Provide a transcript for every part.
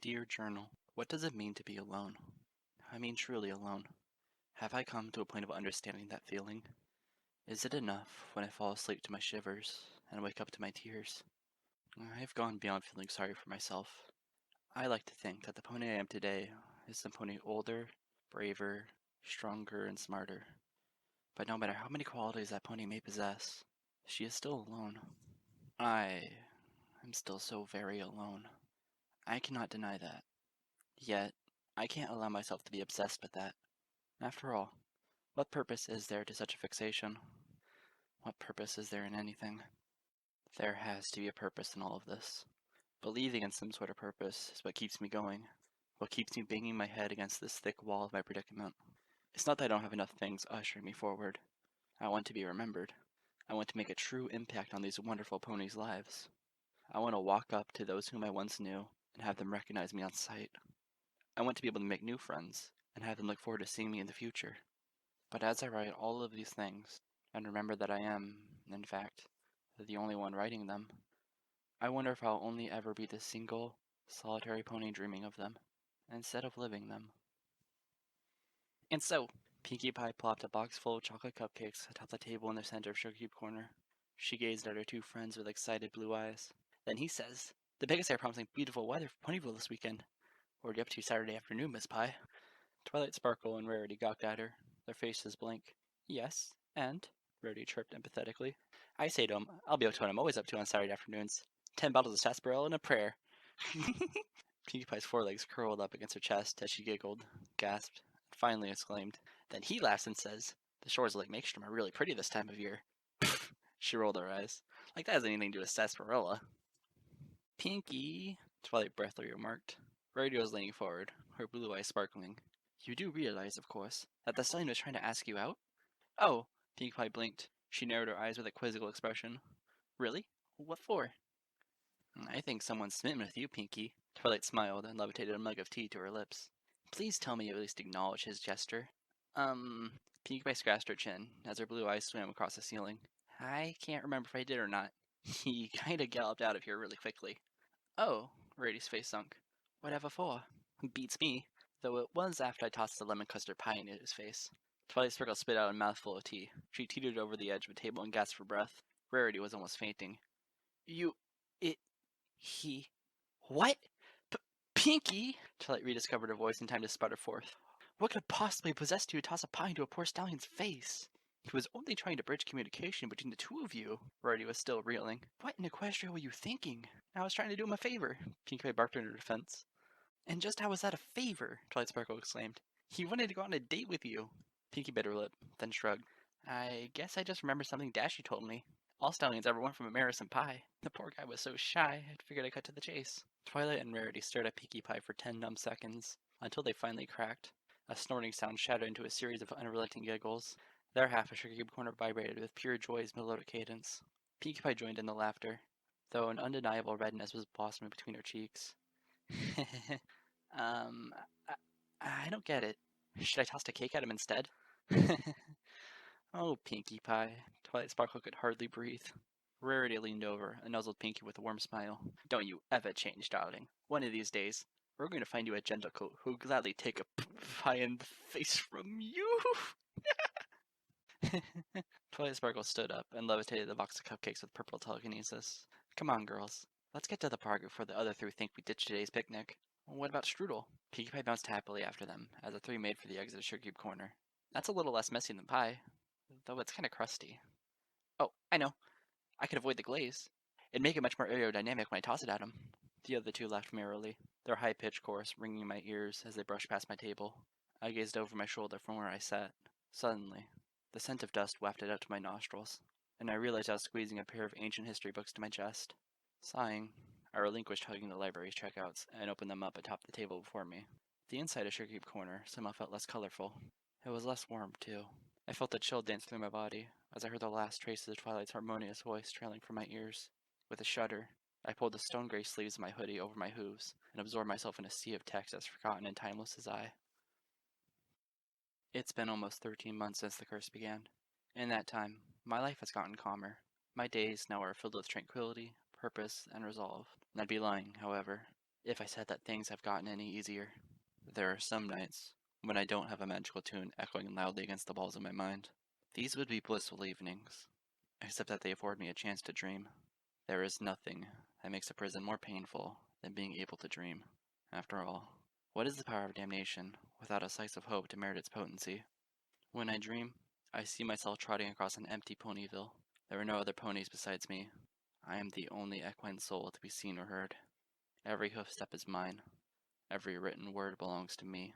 Dear Journal, what does it mean to be alone? I mean truly alone. Have I come to a point of understanding that feeling? Is it enough when I fall asleep to my shivers and wake up to my tears? I've gone beyond feeling sorry for myself. I like to think that the pony I am today is the pony older, braver, stronger, and smarter. But no matter how many qualities that pony may possess, she is still alone. I am still so very alone. I cannot deny that. Yet, I can't allow myself to be obsessed with that. After all, what purpose is there to such a fixation? What purpose is there in anything? There has to be a purpose in all of this. Believing in some sort of purpose is what keeps me going, what keeps me banging my head against this thick wall of my predicament. It's not that I don't have enough things ushering me forward. I want to be remembered. I want to make a true impact on these wonderful ponies' lives. I want to walk up to those whom I once knew and have them recognize me on sight. I want to be able to make new friends and have them look forward to seeing me in the future. But as I write all of these things, and remember that I am, in fact, the only one writing them, I wonder if I'll only ever be the single, solitary pony dreaming of them, instead of living them. And so, Pinkie Pie plopped a box full of chocolate cupcakes atop the table in the center of Sugar Cube Corner. She gazed at her two friends with excited blue eyes. Then he says, "The biggest are promising beautiful weather for Ponyville this weekend. What are you up to Saturday afternoon, Miss Pie?" Twilight Sparkle and Rarity gawked at her, their faces blank. "Yes, and?" Rarity chirped empathetically. "I say to him, I'll be up to what I'm always up to on Saturday afternoons. 10 bottles of sarsaparilla and a prayer." Pinkie Pie's forelegs curled up against her chest as she giggled, gasped, and finally exclaimed. Then he laughs and says, "The shores of Lake Maelstrom are really pretty this time of year." She rolled her eyes. Like that has anything to do with sarsaparilla. "Pinkie," Twilight breathlessly remarked. Rarity was leaning forward, her blue eyes sparkling. "You do realize, of course, that the stallion was trying to ask you out?" "Oh," Pinkie Pie blinked. She narrowed her eyes with a quizzical expression. "Really? What for?" "I think someone's smitten with you, Pinkie." Twilight smiled and levitated a mug of tea to her lips. "Please tell me you at least acknowledge his gesture." Pinkie Pie scratched her chin as her blue eyes swam across the ceiling. "I can't remember if I did or not. He kinda galloped out of here really quickly." "Oh," Rarity's face sunk. "Whatever for?" "Beats me. Though it was after I tossed the lemon custard pie into his face." Twilight Sparkle spit out a mouthful of tea. She teetered over the edge of the table and gasped for breath. Rarity was almost fainting. He... What? Pinkie!" Twilight rediscovered her voice in time to sputter forth. "What could have possibly possessed you to toss a pie into a poor stallion's face?" "He was only trying to bridge communication between the two of you." Rarity was still reeling. "What in Equestria were you thinking?" "I was trying to do him a favor," Pinkie Pie barked in her defense. "And just how was that a favor?" Twilight Sparkle exclaimed. "He wanted to go on a date with you." Pinkie bit her lip, then shrugged. "I guess I just remembered something Dashy told me. All stallions ever went from Ramiras and Pie. The poor guy was so shy, I figured I'd cut to the chase." Twilight and Rarity stared at Pinkie Pie for 10 numb seconds, until they finally cracked. A snorting sound shattered into a series of unrelenting giggles. Their half of Sugar Cube Corner vibrated with pure joy's melodic cadence. Pinkie Pie joined in the laughter, though an undeniable redness was blossoming between her cheeks. um, I don't get it. Should I toss a cake at him instead?" "Oh, Pinkie Pie." Twilight Sparkle could hardly breathe. Rarity leaned over and nuzzled Pinkie with a warm smile. "Don't you ever change, darling. One of these days, we're going to find you a gentlecoat who'll gladly take a pie in the face from you." Twilight Sparkle stood up and levitated the box of cupcakes with purple telekinesis. "Come on, girls. Let's get to the park before the other three think we ditched today's picnic." "What about Strudel?" Pinkie Pie bounced happily after them as the three made for the exit of Sugar Cube Corner. "That's a little less messy than pie, though it's kind of crusty." "Oh, I know. I could avoid the glaze. It'd make it much more aerodynamic when I toss it at him." The other two laughed merrily, their high-pitched chorus ringing in my ears as they brushed past my table. I gazed over my shoulder from where I sat. Suddenly, the scent of dust wafted out to my nostrils, and I realized I was squeezing a pair of ancient history books to my chest. Sighing, I relinquished hugging the library's checkouts and opened them up atop the table before me. The inside of Sugar Cube Corner somehow felt less colorful. It was less warm, too. I felt a chill dance through my body as I heard the last traces of Twilight's harmonious voice trailing from my ears. With a shudder, I pulled the stone-gray sleeves of my hoodie over my hooves and absorbed myself in a sea of text as forgotten and timeless as I. It's been almost 13 months since the curse began. In that time, my life has gotten calmer. My days now are filled with tranquility, purpose, and resolve. I'd be lying, however, if I said that things have gotten any easier. There are some nights when I don't have a magical tune echoing loudly against the walls of my mind. These would be blissful evenings, except that they afford me a chance to dream. There is nothing that makes a prison more painful than being able to dream. After all, what is the power of damnation without a slice of hope to merit its potency? When I dream, I see myself trotting across an empty Ponyville. There are no other ponies besides me. I am the only equine soul to be seen or heard. Every hoofstep is mine. Every written word belongs to me.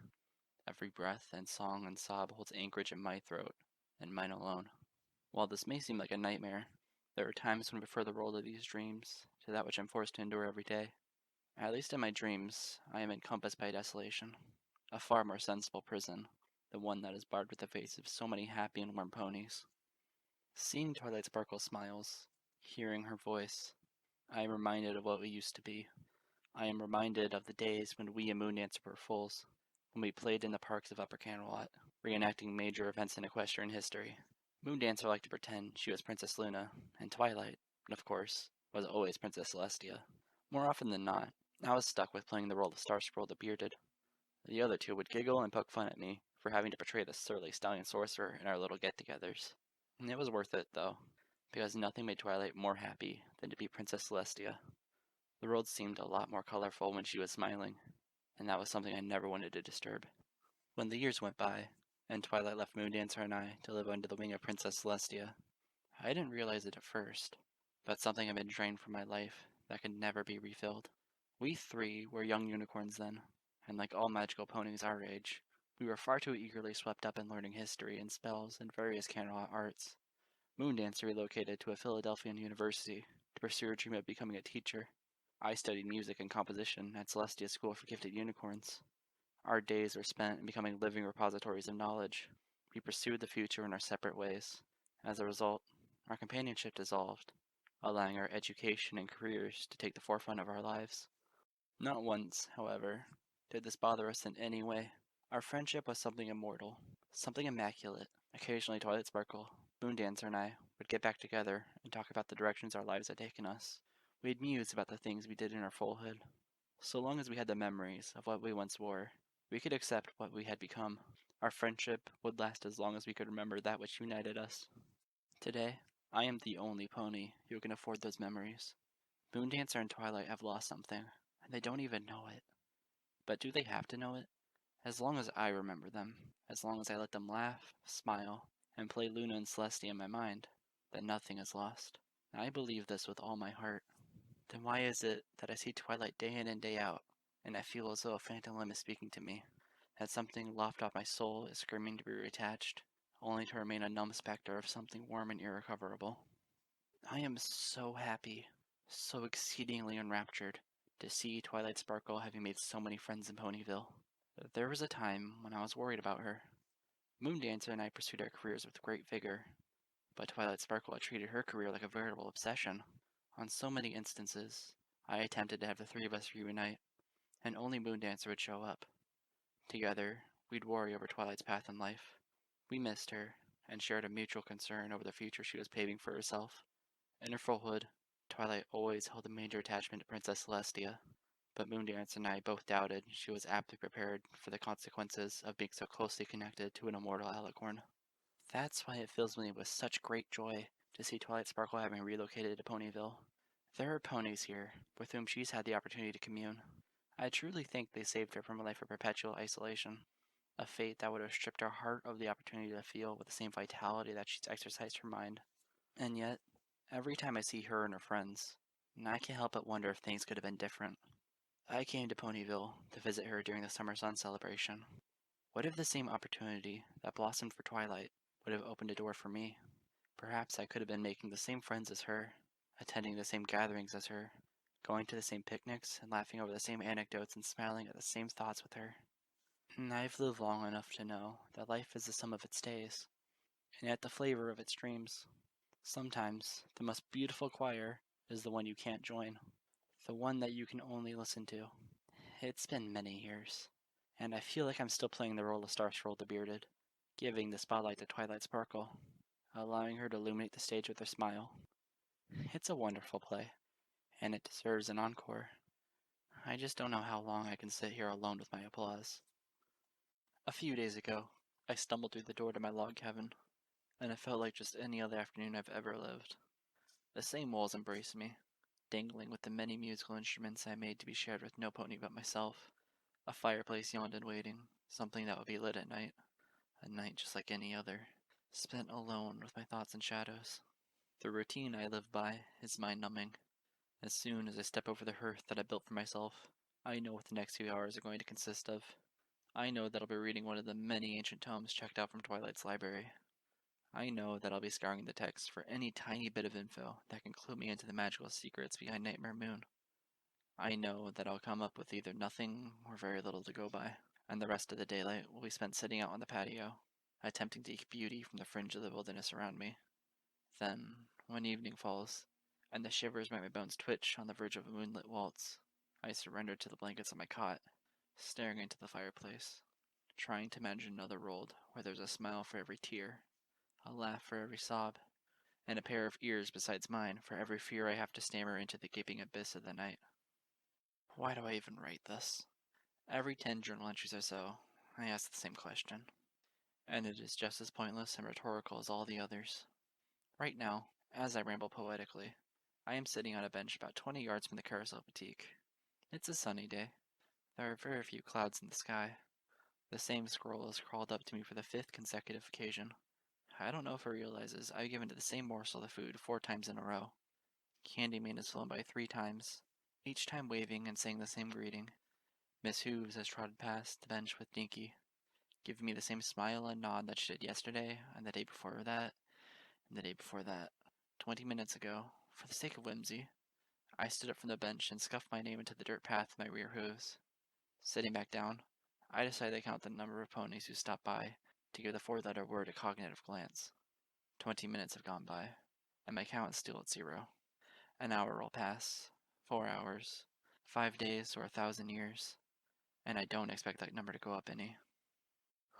Every breath and song and sob holds anchorage in my throat, and mine alone. While this may seem like a nightmare, there are times when I prefer the world of these dreams to that which I'm forced to endure every day. At least in my dreams, I am encompassed by desolation, a far more sensible prison than one that is barred with the faces of so many happy and warm ponies. Seeing Twilight Sparkle smiles, hearing her voice, I am reminded of what we used to be. I am reminded of the days when we and Moondancer were fools, when we played in the parks of Upper Camelot, reenacting major events in equestrian history. Moondancer liked to pretend she was Princess Luna, and Twilight, of course, was always Princess Celestia. More often than not, I was stuck with playing the role of Starscroll the Bearded. The other two would giggle and poke fun at me for having to portray the surly stallion sorcerer in our little get-togethers. It was worth it, though, because nothing made Twilight more happy than to be Princess Celestia. The world seemed a lot more colorful when she was smiling, and that was something I never wanted to disturb. When the years went by, and Twilight left Moondancer and I to live under the wing of Princess Celestia, I didn't realize it at first, but something had been drained from my life that could never be refilled. We three were young unicorns then, and like all magical ponies our age, we were far too eagerly swept up in learning history and spells and various Camelot arts. Moondancer relocated to a Philadelphian university to pursue her dream of becoming a teacher. I studied music and composition at Celestia's School for Gifted Unicorns. Our days were spent in becoming living repositories of knowledge. We pursued the future in our separate ways. As a result, our companionship dissolved, allowing our education and careers to take the forefront of our lives. Not once, however, did this bother us in any way. Our friendship was something immortal, something immaculate. Occasionally, Twilight Sparkle, Moondancer, and I would get back together and talk about the directions our lives had taken us. We'd muse about the things we did in our foalhood. So long as we had the memories of what we once were, we could accept what we had become. Our friendship would last as long as we could remember that which united us. Today, I am the only pony who can afford those memories. Moondancer and Twilight have lost something, and they don't even know it. But do they have to know it? As long as I remember them, as long as I let them laugh, smile, and play Luna and Celestia in my mind, then nothing is lost. I believe this with all my heart. Then why is it that I see Twilight day in and day out, and I feel as though a phantom limb is speaking to me, that something lopped off my soul is screaming to be reattached, only to remain a numb specter of something warm and irrecoverable? I am so happy, so exceedingly enraptured, to see Twilight Sparkle having made so many friends in Ponyville. There was a time when I was worried about her. Moondancer and I pursued our careers with great vigor, but Twilight Sparkle had treated her career like a veritable obsession. On so many instances, I attempted to have the three of us reunite, and only Moondancer would show up. Together, we'd worry over Twilight's path in life. We missed her, and shared a mutual concern over the future she was paving for herself. In her foalhood, Twilight always held a major attachment to Princess Celestia, but Moondancer and I both doubted she was aptly prepared for the consequences of being so closely connected to an immortal alicorn. That's why it fills me with such great joy to see Twilight Sparkle having relocated to Ponyville. There are ponies here with whom she's had the opportunity to commune. I truly think they saved her from a life of perpetual isolation, a fate that would have stripped her heart of the opportunity to feel with the same vitality that she's exercised her mind. And yet, every time I see her and her friends, I can't help but wonder if things could have been different. I came to Ponyville to visit her during the Summer Sun celebration. What if the same opportunity that blossomed for Twilight would have opened a door for me? Perhaps I could have been making the same friends as her, attending the same gatherings as her, going to the same picnics and laughing over the same anecdotes and smiling at the same thoughts with her. I've lived long enough to know that life is the sum of its days, and yet the flavor of its dreams. Sometimes the most beautiful choir is the one you can't join, the one that you can only listen to. It's been many years, and I feel like I'm still playing the role of Starscroll the Bearded, giving the spotlight to Twilight Sparkle, allowing her to illuminate the stage with her smile. It's a wonderful play, and it deserves an encore. I just don't know how long I can sit here alone with my applause. A few days ago, I stumbled through the door to my log cabin, and it felt like just any other afternoon I've ever lived. The same walls embraced me, dangling with the many musical instruments I made to be shared with no pony but myself. A fireplace yawned in waiting, something that would be lit at night, a night just like any other, spent alone with my thoughts and shadows. The routine I live by is mind-numbing. As soon as I step over the hearth that I built for myself, I know what the next few hours are going to consist of. I know that I'll be reading one of the many ancient tomes checked out from Twilight's library. I know that I'll be scouring the text for any tiny bit of info that can clue me into the magical secrets behind Nightmare Moon. I know that I'll come up with either nothing or very little to go by, and the rest of the daylight will be spent sitting out on the patio, attempting to eke beauty from the fringe of the wilderness around me. Then, when evening falls, and the shivers make my bones twitch on the verge of a moonlit waltz, I surrender to the blankets on my cot, staring into the fireplace, trying to imagine another world where there's a smile for every tear, a laugh for every sob, and a pair of ears besides mine for every fear I have to stammer into the gaping abyss of the night. Why do I even write this? Every 10 journal entries or so, I ask the same question, and it is just as pointless and rhetorical as all the others. Right now, as I ramble poetically, I am sitting on a bench about 20 yards from the Carousel Boutique. It's a sunny day. There are very few clouds in the sky. The same squirrel has crawled up to me for the 5th consecutive occasion. I don't know if it realizes I've given it the same morsel of food 4 times in a row. Candyman has flown by 3 times, each time waving and saying the same greeting. Miss Hooves has trotted past the bench with Dinky, giving me the same smile and nod that she did yesterday, and the day before that, and the day before that. 20 minutes ago, for the sake of whimsy, I stood up from the bench and scuffed my name into the dirt path with my rear hooves. Sitting back down, I decided to count the number of ponies who stopped by to give the 4-letter word a cognitive glance. 20 minutes have gone by, and my count is still at 0. An hour will pass, 4 hours, 5 days, or 1,000 years, and I don't expect that number to go up any.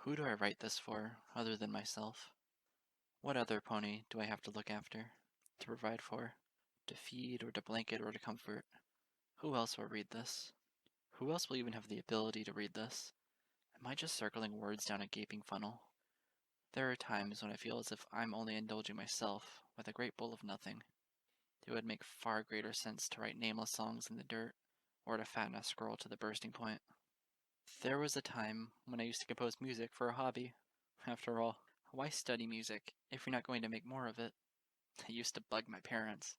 Who do I write this for, other than myself? What other pony do I have to look after, to provide for, to feed or to blanket or to comfort? Who else will read this? Who else will even have the ability to read this? Am I just circling words down a gaping funnel? There are times when I feel as if I'm only indulging myself with a great bowl of nothing. It would make far greater sense to write nameless songs in the dirt, or to fatten a squirrel to the bursting point. There was a time when I used to compose music for a hobby. After all, why study music if you're not going to make more of it? It used to bug my parents.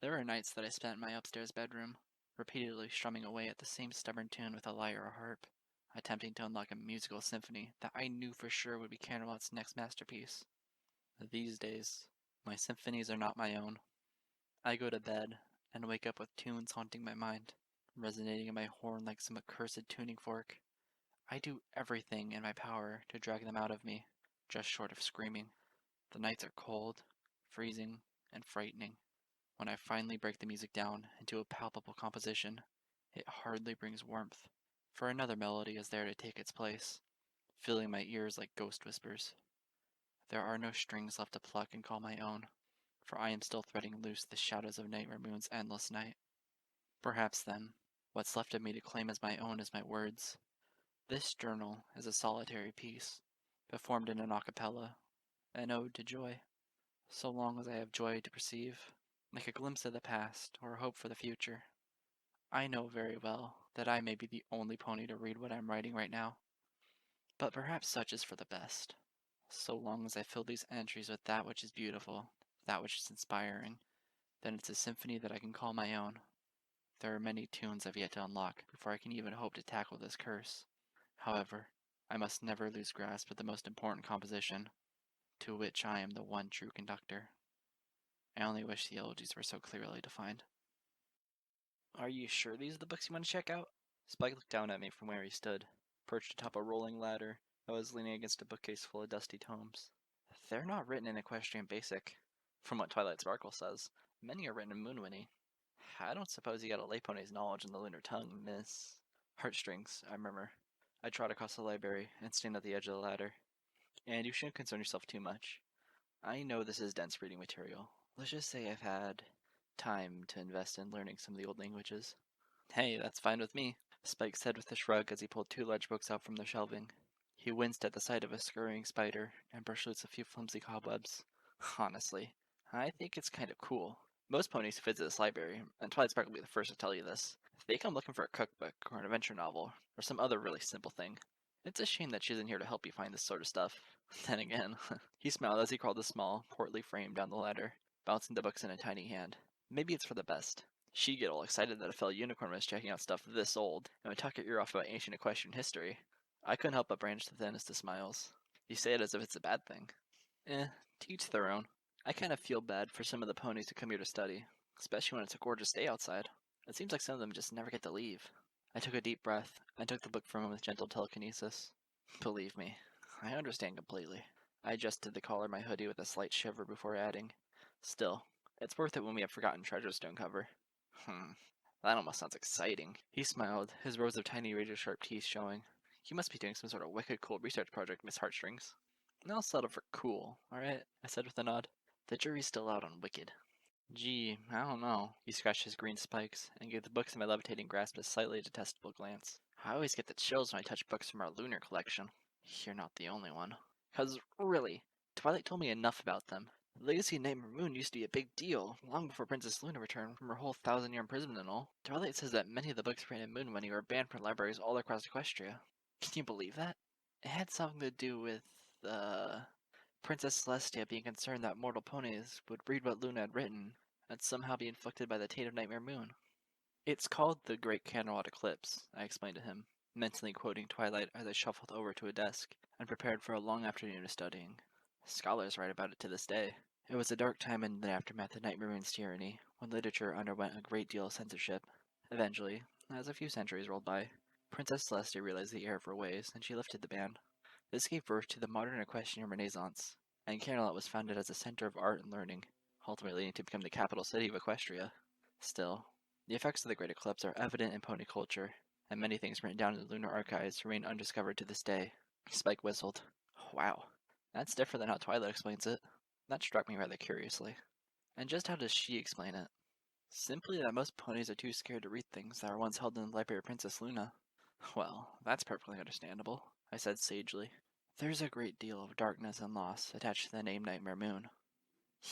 There are nights that I spent in my upstairs bedroom, repeatedly strumming away at the same stubborn tune with a lyre or harp, attempting to unlock a musical symphony that I knew for sure would be Camelot's next masterpiece. These days, my symphonies are not my own. I go to bed and wake up with tunes haunting my mind, resonating in my horn like some accursed tuning fork. I do everything in my power to drag them out of me, just short of screaming. The nights are cold, freezing, and frightening. When I finally break the music down into a palpable composition, it hardly brings warmth, for another melody is there to take its place, filling my ears like ghost whispers. There are no strings left to pluck and call my own, for I am still threading loose the shadows of Nightmare Moon's endless night. Perhaps then, what's left of me to claim as my own is my words. This journal is a solitary piece, performed in an a cappella, an ode to joy. So long as I have joy to perceive, like a glimpse of the past or a hope for the future, I know very well that I may be the only pony to read what I'm writing right now. But perhaps such is for the best. So long as I fill these entries with that which is beautiful, that which is inspiring, then it's a symphony that I can call my own. There are many tunes I've yet to unlock before I can even hope to tackle this curse. However, I must never lose grasp of the most important composition, to which I am the one true conductor. I only wish the elegies were so clearly defined. Are you sure these are the books you want to check out? Spike looked down at me from where he stood, perched atop a rolling ladder that was leaning against a bookcase full of dusty tomes. They're not written in Equestrian Basic. From what Twilight Sparkle says, many are written in Moonwinnie. I don't suppose you got a lay pony's knowledge in the lunar tongue, miss. Heartstrings, I murmur. I trot across the library and stand at the edge of the ladder. And you shouldn't concern yourself too much. I know this is dense reading material. Let's just say I've had time to invest in learning some of the old languages. Hey, that's fine with me, Spike said with a shrug as he pulled two large books out from the shelving. He winced at the sight of a scurrying spider and brushed loose a few flimsy cobwebs. Honestly, I think it's kind of cool. Most ponies who visit this library, and Twilight Spark will be the first to tell you this, they come looking for a cookbook or an adventure novel or some other really simple thing. It's a shame that she isn't here to help you find this sort of stuff. Then again, he smiled as he crawled the small, portly frame down the ladder, bouncing the books in a tiny hand. Maybe it's for the best. She'd get all excited that a fellow unicorn was checking out stuff this old and would talk your ear off about ancient equestrian history. I couldn't help but branch the thinnest of smiles. You say it as if it's a bad thing. To each their own. I kind of feel bad for some of the ponies who come here to study, especially when it's a gorgeous day outside. It seems like some of them just never get to leave. I took a deep breath and took the book from him with gentle telekinesis. Believe me, I understand completely. I adjusted the collar of my hoodie with a slight shiver before adding, Still, it's worth it when we have forgotten treasures to uncover. That almost sounds exciting. He smiled, his rows of tiny razor-sharp teeth showing. You must be doing some sort of wicked cool research project, Miss Heartstrings. I'll settle for cool, alright? I said with a nod. The jury's still out on wicked. Gee, I don't know. He scratched his green spikes and gave the books in my levitating grasp a slightly detestable glance. I always get the chills when I touch books from our lunar collection. You're not the only one. 'Cause, really, Twilight told me enough about them. The legacy of Nightmare Moon used to be a big deal, long before Princess Luna returned from her whole 1,000-year imprisonment and all. Twilight says that many of the books printed in Moon money were banned from libraries all across Equestria. Can you believe that? It had something to do with, Princess Celestia being concerned that mortal ponies would read what Luna had written and somehow be inflicted by the taint of Nightmare Moon. It's called the Great Candlelit Eclipse, I explained to him, mentally quoting Twilight as I shuffled over to a desk and prepared for a long afternoon of studying. Scholars write about it to this day. It was a dark time in the aftermath of Nightmare Moon's tyranny, when literature underwent a great deal of censorship. Eventually, as a few centuries rolled by, Princess Celestia realized the error of her ways, and she lifted the ban. This gave birth to the modern equestrian Renaissance, and Camelot was founded as a center of art and learning, ultimately leading to become the capital city of Equestria. Still, the effects of the Great Eclipse are evident in pony culture, and many things written down in the lunar archives remain undiscovered to this day. Spike whistled. Wow, that's different than how Twilight explains it. That struck me rather curiously. And just how does she explain it? Simply that most ponies are too scared to read things that were once held in the library of Princess Luna. Well, that's perfectly understandable, I said sagely. There's a great deal of darkness and loss attached to the name Nightmare Moon.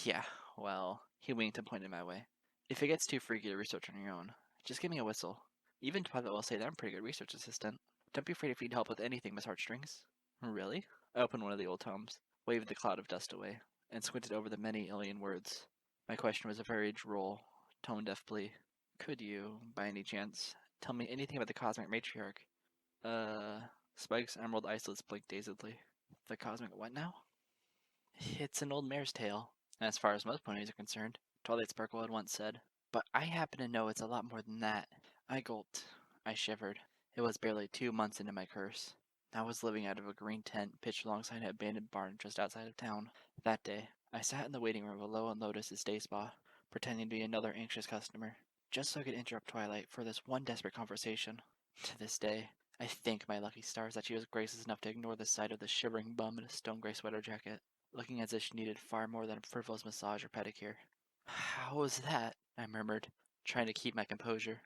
Yeah, well, he winked and pointed my way. If it gets too freaky to research on your own, just give me a whistle. Even Twilight will say that I'm a pretty good research assistant. Don't be afraid if you need help with anything, Miss Heartstrings. Really? I opened one of the old tomes, waved the cloud of dust away, and squinted over the many alien words. My question was a very droll, tone-deaf plea. Could you, by any chance, tell me anything about the Cosmic Matriarch? Spike's emerald islets blinked dazedly. The Cosmic what now? It's an old mare's tale, as far as most ponies are concerned, Twilight Sparkle had once said. But I happen to know it's a lot more than that. I gulped. I shivered. It was barely 2 months into my curse. I was living out of a green tent pitched alongside an abandoned barn just outside of town. That day, I sat in the waiting room of Low and Lotus's day spa, pretending to be another anxious customer, just so I could interrupt Twilight for this one desperate conversation. To this day, I thank my lucky stars that she was gracious enough to ignore the sight of the shivering bum in a stone gray sweater jacket, looking as if she needed far more than a frivolous massage or pedicure. How was that? I murmured, trying to keep my composure.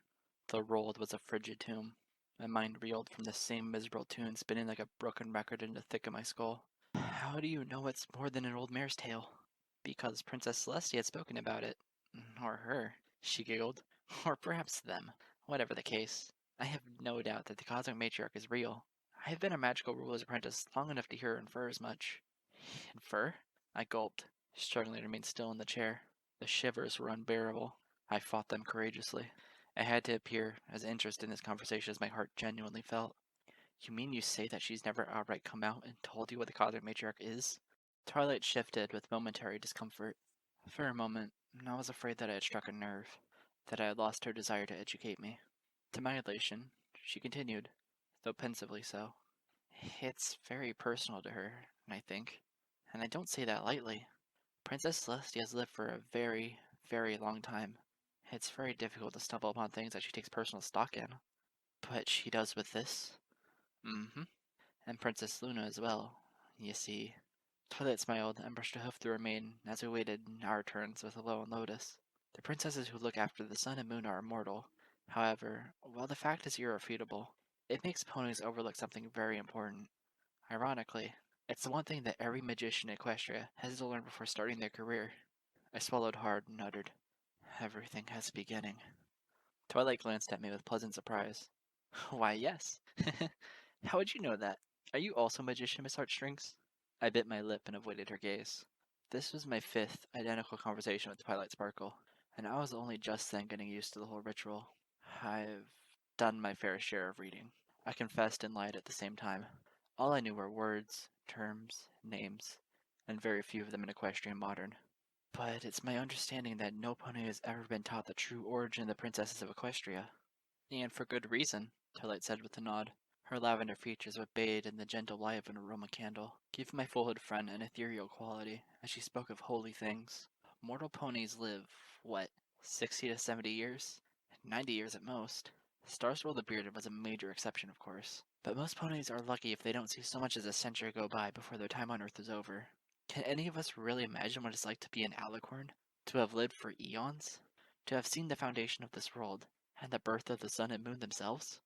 The world was a frigid tomb. My mind reeled from the same miserable tune spinning like a broken record in the thick of my skull. How do you know it's more than an old mare's tale? Because Princess Celestia had spoken about it. Or her, she giggled. Or perhaps them. Whatever the case, I have no doubt that the Cosmic Matriarch is real. I have been a magical ruler's apprentice long enough to hear her infer as much. Infer? I gulped, struggling to remain still in the chair. The shivers were unbearable. I fought them courageously. I had to appear as interested in this conversation as my heart genuinely felt. You mean you say that she's never outright come out and told you what the Cosmic Matriarch is? Twilight shifted with momentary discomfort. For a moment, I was afraid that I had struck a nerve, that I had lost her desire to educate me. To my elation, she continued, though pensively so. It's very personal to her, I think, and I don't say that lightly. Princess Celestia has lived for a very, very long time. It's very difficult to stumble upon things that she takes personal stock in. But she does with this? Mm-hmm. And Princess Luna as well, you see. Twilight smiled and brushed a hoof through her mane as we waited our turns with Aloe and Lotus. The princesses who look after the sun and moon are immortal, However, while the fact is irrefutable, it makes ponies overlook something very important. Ironically, it's the one thing that every magician in Equestria has to learn before starting their career. I swallowed hard and uttered, "Everything has a beginning." Twilight glanced at me with pleasant surprise. "Why, yes." "How would you know that? Are you also a magician, Miss Heartstrings?" I bit my lip and avoided her gaze. This was my fifth identical conversation with Twilight Sparkle, and I was only just then getting used to the whole ritual. "I've done my fair share of reading," I confessed and lied at the same time. All I knew were words, terms, names, and very few of them in Equestrian Modern. "But it's my understanding that no pony has ever been taught the true origin of the princesses of Equestria." "And for good reason," Twilight said with a nod. Her lavender features were bathed in the gentle light of an aroma candle, giving my foalhood friend an ethereal quality as she spoke of holy things. "Mortal ponies live, what, 60 to 70 years? 90 years at most. Starswirl the Bearded was a major exception, of course. But most ponies are lucky if they don't see so much as a century go by before their time on Earth is over. Can any of us really imagine what it's like to be an alicorn? To have lived for eons? To have seen the foundation of this world, and the birth of the sun and moon themselves?"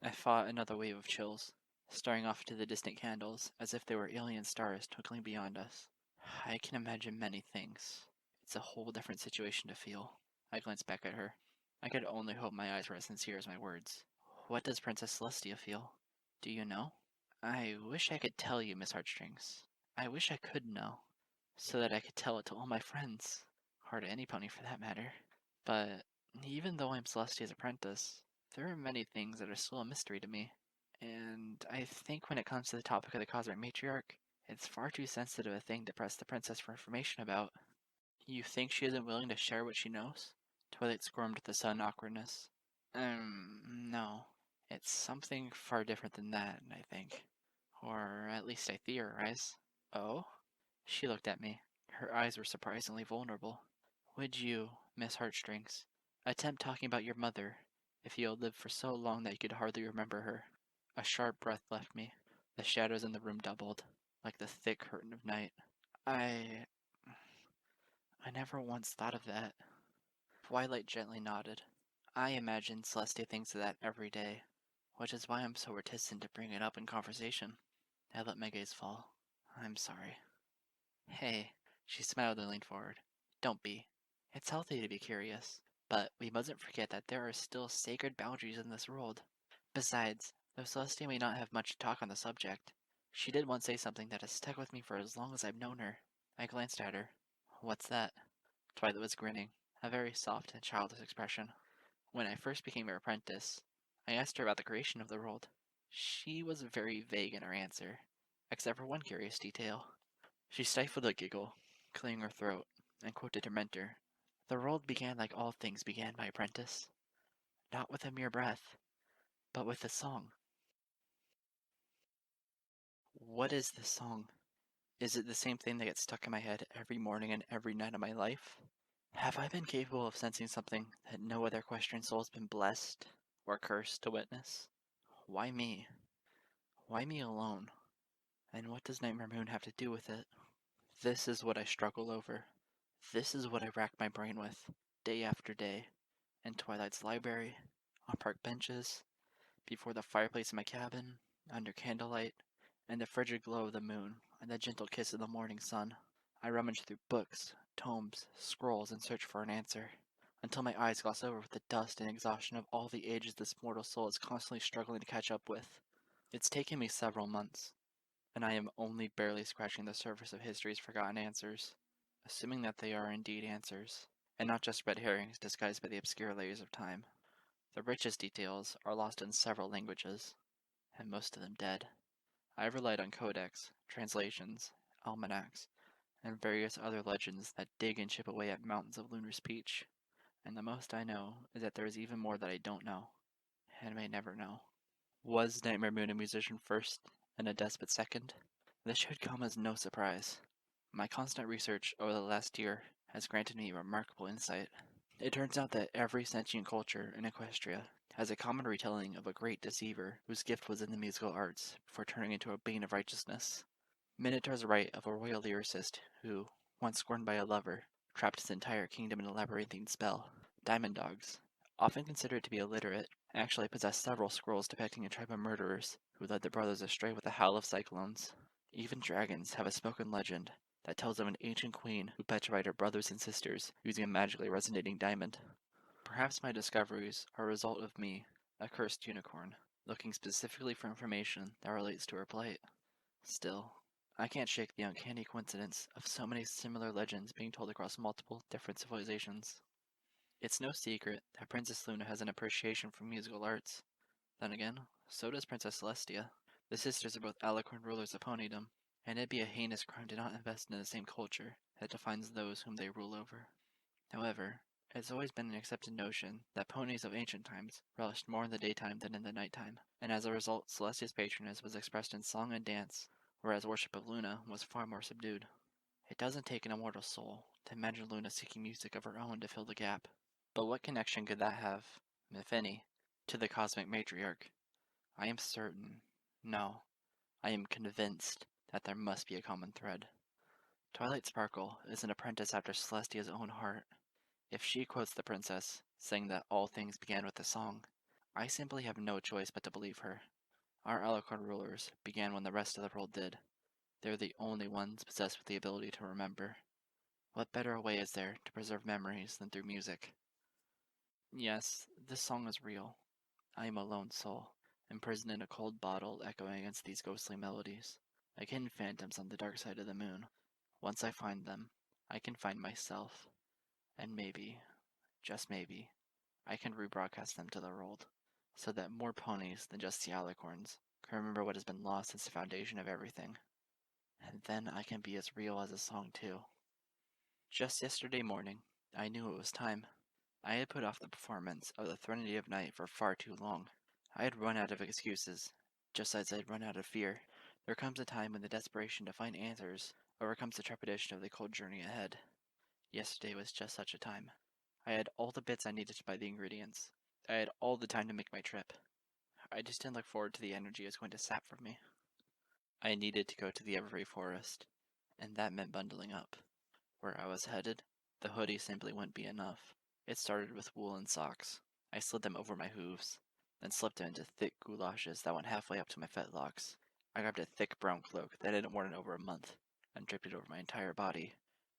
I fought another wave of chills, staring off to the distant candles as if they were alien stars twinkling beyond us. "I can imagine many things. It's a whole different situation to feel." I glanced back at her. I could only hope my eyes were as sincere as my words. "What does Princess Celestia feel? Do you know?" "I wish I could tell you, Miss Heartstrings. I wish I could know, so that I could tell it to all my friends, or to any pony for that matter. But even though I'm Celestia's apprentice, there are many things that are still a mystery to me. And I think when it comes to the topic of the Cosmic Matriarch, it's far too sensitive a thing to press the princess for information about." "You think she isn't willing to share what she knows?" Twilight squirmed with a sudden awkwardness. No. It's something far different than that, I think. Or at least I theorize." "Oh?" She looked at me. Her eyes were surprisingly vulnerable. "Would you, Miss Heartstrings, attempt talking about your mother if you had lived for so long that you could hardly remember her?" A sharp breath left me. The shadows in the room doubled, like the thick curtain of night. I I never once thought of that." Twilight gently nodded. "I imagine Celestia thinks of that every day, which is why I'm so reticent to bring it up in conversation." I let my gaze fall. "I'm sorry." "Hey," she smiled and leaned forward. "Don't be. It's healthy to be curious, but we mustn't forget that there are still sacred boundaries in this world. Besides, though Celestia may not have much to talk on the subject, she did once say something that has stuck with me for as long as I've known her." I glanced at her. "What's that?" Twilight was grinning, a very soft and childish expression. "When I first became her apprentice, I asked her about the creation of the world. She was very vague in her answer, except for one curious detail." She stifled a giggle, clearing her throat, and quoted her mentor. "The world began like all things began, my apprentice. Not with a mere breath, but with a song." What is this song? Is it the same thing that gets stuck in my head every morning and every night of my life? Have I been capable of sensing something that no other equestrian soul has been blessed or cursed to witness? Why me? Why me alone? And what does Nightmare Moon have to do with it? This is what I struggle over. This is what I rack my brain with, day after day, in Twilight's library, on park benches, before the fireplace in my cabin, under candlelight, and the frigid glow of the moon, and the gentle kiss of the morning sun. I rummage through books, tomes, scrolls in search for an answer, until my eyes gloss over with the dust and exhaustion of all the ages this mortal soul is constantly struggling to catch up with. It's taken me several months, and I am only barely scratching the surface of history's forgotten answers, assuming that they are indeed answers, and not just red herrings disguised by the obscure layers of time. The richest details are lost in several languages, and most of them dead. I have relied on codex, translations, almanacs, and various other legends that dig and chip away at mountains of lunar speech, and the most I know is that there is even more that I don't know, and may never know. Was Nightmare Moon a musician first, and a despot second? This should come as no surprise. My constant research over the last year has granted me remarkable insight. It turns out that every sentient culture in Equestria has a common retelling of a great deceiver whose gift was in the musical arts before turning into a bane of righteousness. Minotaur's write of a royal lyricist who, once scorned by a lover, trapped his entire kingdom in a labyrinthine spell. Diamond dogs, Often considered to be illiterate, actually possessed several scrolls depicting a tribe of murderers who led their brothers astray with a howl of cyclones. Even dragons have a spoken legend that tells of an ancient queen who petrified her brothers and sisters using a magically resonating diamond. Perhaps my discoveries are a result of me, a cursed unicorn, looking specifically for information that relates to her plight. Still, I can't shake the uncanny coincidence of so many similar legends being told across multiple different civilizations. It's no secret that Princess Luna has an appreciation for musical arts. Then again, so does Princess Celestia. The sisters are both Alicorn rulers of ponydom, and it'd be a heinous crime to not invest in the same culture that defines those whom they rule over. However, it's always been an accepted notion that ponies of ancient times relished more in the daytime than in the nighttime, and as a result, Celestia's patronage was expressed in song and dance, whereas worship of Luna was far more subdued. It doesn't take an immortal soul to imagine Luna seeking music of her own to fill the gap. But what connection could that have, if any, to the cosmic matriarch? I am certain, no, I am convinced that there must be a common thread. Twilight Sparkle is an apprentice after Celestia's own heart. If she quotes the princess, saying that all things began with a song, I simply have no choice but to believe her. Our Alicorn rulers began when the rest of the world did. They're the only ones possessed with the ability to remember. What better way is there to preserve memories than through music? Yes, this song is real. I am a lone soul, imprisoned in a cold bottle echoing against these ghostly melodies, like hidden phantoms on the dark side of the moon. Once I find them, I can find myself, and maybe, just maybe, I can rebroadcast them to the world, so that more ponies than just the alicorns can remember what has been lost since the foundation of everything. And then I can be as real as a song too. Just yesterday morning, I knew it was time. I had put off the performance of the Threnody of Night for far too long. I had run out of excuses, just as I had run out of fear. There comes a time when the desperation to find answers overcomes the trepidation of the cold journey ahead. Yesterday was just such a time. I had all the bits I needed to buy the ingredients. I had all the time to make my trip. I just didn't look forward to the energy it was going to sap from me. I needed to go to the Everfree Forest, and that meant bundling up. Where I was headed, the hoodie simply wouldn't be enough. It started with woolen socks. I slid them over my hooves, then slipped them into thick goulashes that went halfway up to my fetlocks. I grabbed a thick brown cloak that I hadn't worn in over a month, and draped it over my entire body.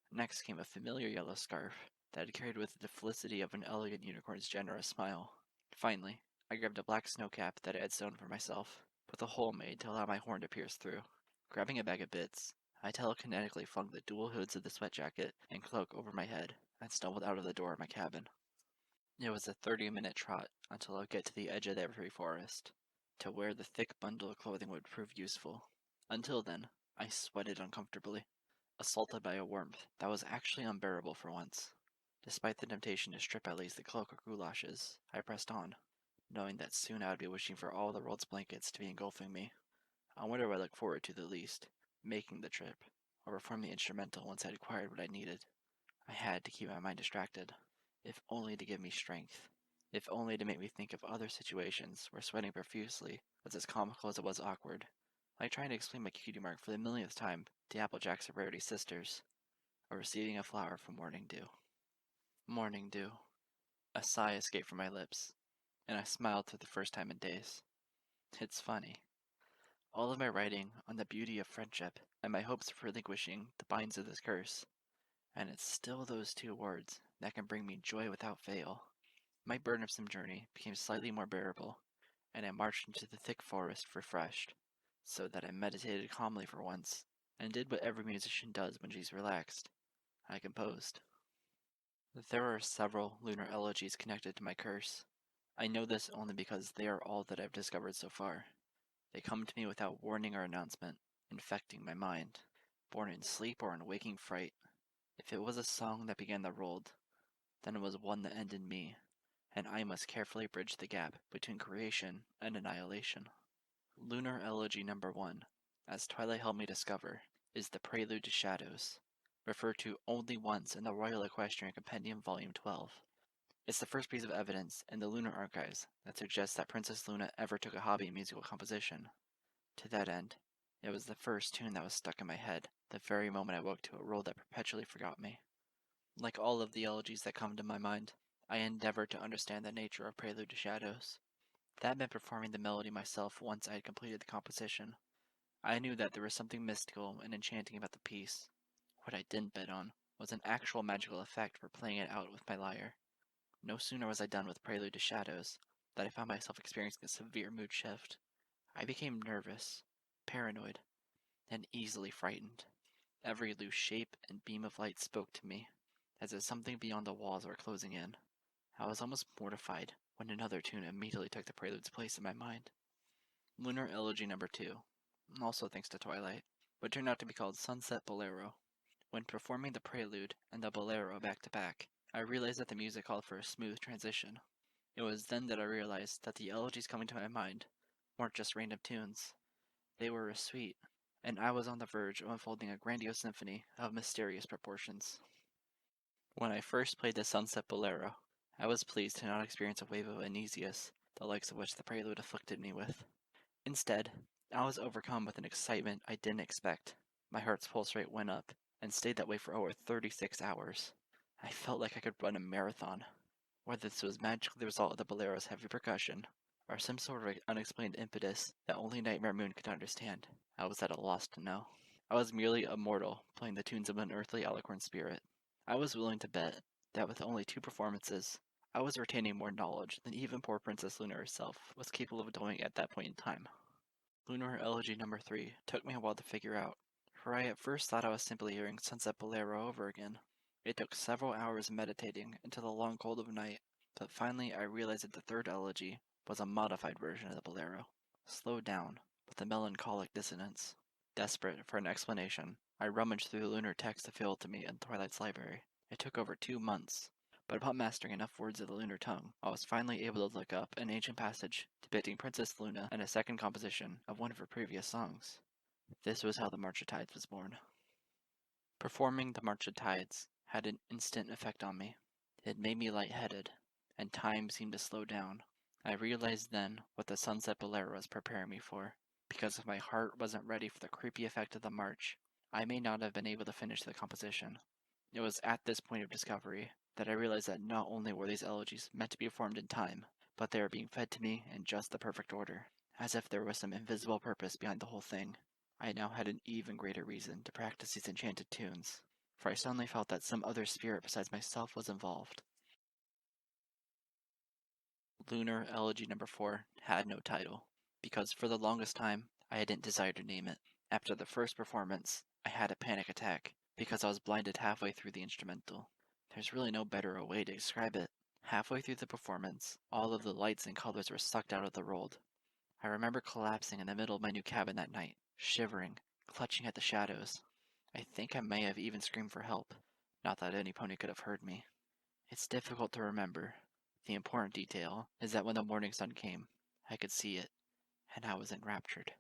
Next came a familiar yellow scarf that I had carried with the felicity of an elegant unicorn's generous smile. Finally, I grabbed a black snow cap that I had sewn for myself, with a hole made to allow my horn to pierce through. Grabbing a bag of bits, I telekinetically flung the dual hoods of the sweat jacket and cloak over my head and stumbled out of the door of my cabin. It was a 30-minute trot until I would get to the edge of the Everfree Forest, to where the thick bundle of clothing would prove useful. Until then, I sweated uncomfortably, assaulted by a warmth that was actually unbearable for once. Despite the temptation to strip at least the cloak or goulashes, I pressed on, knowing that soon I would be wishing for all the world's blankets to be engulfing me. I wonder what I look forward to the least, making the trip, or performing the instrumental once I had acquired what I needed. I had to keep my mind distracted, if only to give me strength, if only to make me think of other situations where sweating profusely was as comical as it was awkward, like trying to explain my cutie mark for the millionth time to Applejack's Rarity sisters, or receiving a flower from Morning Dew. Morning Dew. A sigh escaped from my lips, and I smiled for the first time in days. It's funny. All of my writing on the beauty of friendship and my hopes of relinquishing the binds of this curse, and it's still those two words that can bring me joy without fail. My burdensome journey became slightly more bearable, and I marched into the thick forest refreshed, so that I meditated calmly for once, and did what every musician does when she's relaxed. I composed. There are several lunar elegies connected to my curse. I know this only because they are all that I've discovered so far. They come to me without warning or announcement, infecting my mind, born in sleep or in waking fright. If it was a song that began the world, then it was one that ended me, and I must carefully bridge the gap between creation and annihilation. Lunar Elegy number 1, as Twilight helped me discover, is the Prelude to Shadows, referred to only once in the Royal Equestrian Compendium Volume 12. It's the first piece of evidence in the Lunar Archives that suggests that Princess Luna ever took a hobby in musical composition. To that end, it was the first tune that was stuck in my head the very moment I woke to a world that perpetually forgot me. Like all of the elegies that come to my mind, I endeavored to understand the nature of Prelude to Shadows. That meant performing the melody myself once I had completed the composition. I knew that there was something mystical and enchanting about the piece. What I didn't bet on was an actual magical effect for playing it out with my lyre. No sooner was I done with Prelude to Shadows than I found myself experiencing a severe mood shift. I became nervous, paranoid, and easily frightened. Every loose shape and beam of light spoke to me, as if something beyond the walls were closing in. I was almost mortified when another tune immediately took the prelude's place in my mind. Lunar Elegy No. 2, also thanks to Twilight, would turn out to be called Sunset Bolero. When performing the prelude and the bolero back to back, I realized that the music called for a smooth transition. It was then that I realized that the elegies coming to my mind weren't just random tunes. They were a suite, and I was on the verge of unfolding a grandiose symphony of mysterious proportions. When I first played the Sunset Bolero, I was pleased to not experience a wave of uneasiness, the likes of which the prelude afflicted me with. Instead, I was overcome with an excitement I didn't expect. My heart's pulse rate went up, and stayed that way for over 36 hours. I felt like I could run a marathon. Whether this was magically the result of the bolero's heavy percussion, or some sort of unexplained impetus that only Nightmare Moon could understand, I was at a loss to know. I was merely a mortal playing the tunes of an earthly alicorn spirit. I was willing to bet that with only 2 performances, I was retaining more knowledge than even poor Princess Luna herself was capable of doing at that point in time. Lunar Elegy No. 3 took me a while to figure out, for I at first thought I was simply hearing Sunset Bolero over again. It took several hours meditating into the long cold of night, but finally I realized that the third elegy was a modified version of the bolero, slowed down with a melancholic dissonance. Desperate for an explanation, I rummaged through the lunar text available to me in Twilight's library. It took over 2 months, but upon mastering enough words of the lunar tongue, I was finally able to look up an ancient passage depicting Princess Luna and a second composition of one of her previous songs. This was how the March of Tides was born. Performing the March of Tides had an instant effect on me. It made me lightheaded, and time seemed to slow down. I realized then what the Sunset Bolero was preparing me for. Because if my heart wasn't ready for the creepy effect of the march, I may not have been able to finish the composition. It was at this point of discovery that I realized that not only were these elegies meant to be performed in time, but they were being fed to me in just the perfect order, as if there was some invisible purpose behind the whole thing. I now had an even greater reason to practice these enchanted tunes, for I suddenly felt that some other spirit besides myself was involved. Lunar Elegy No. 4 had no title, because for the longest time I didn't desire to name it. After the first performance, I had a panic attack, because I was blinded halfway through the instrumental. There's really no better way to describe it. Halfway through the performance, all of the lights and colors were sucked out of the world. I remember collapsing in the middle of my new cabin that night, shivering, clutching at the shadows. I think I may have even screamed for help, not that any pony could have heard me. It's difficult to remember. The important detail is that when the morning sun came, I could see it, and I was enraptured.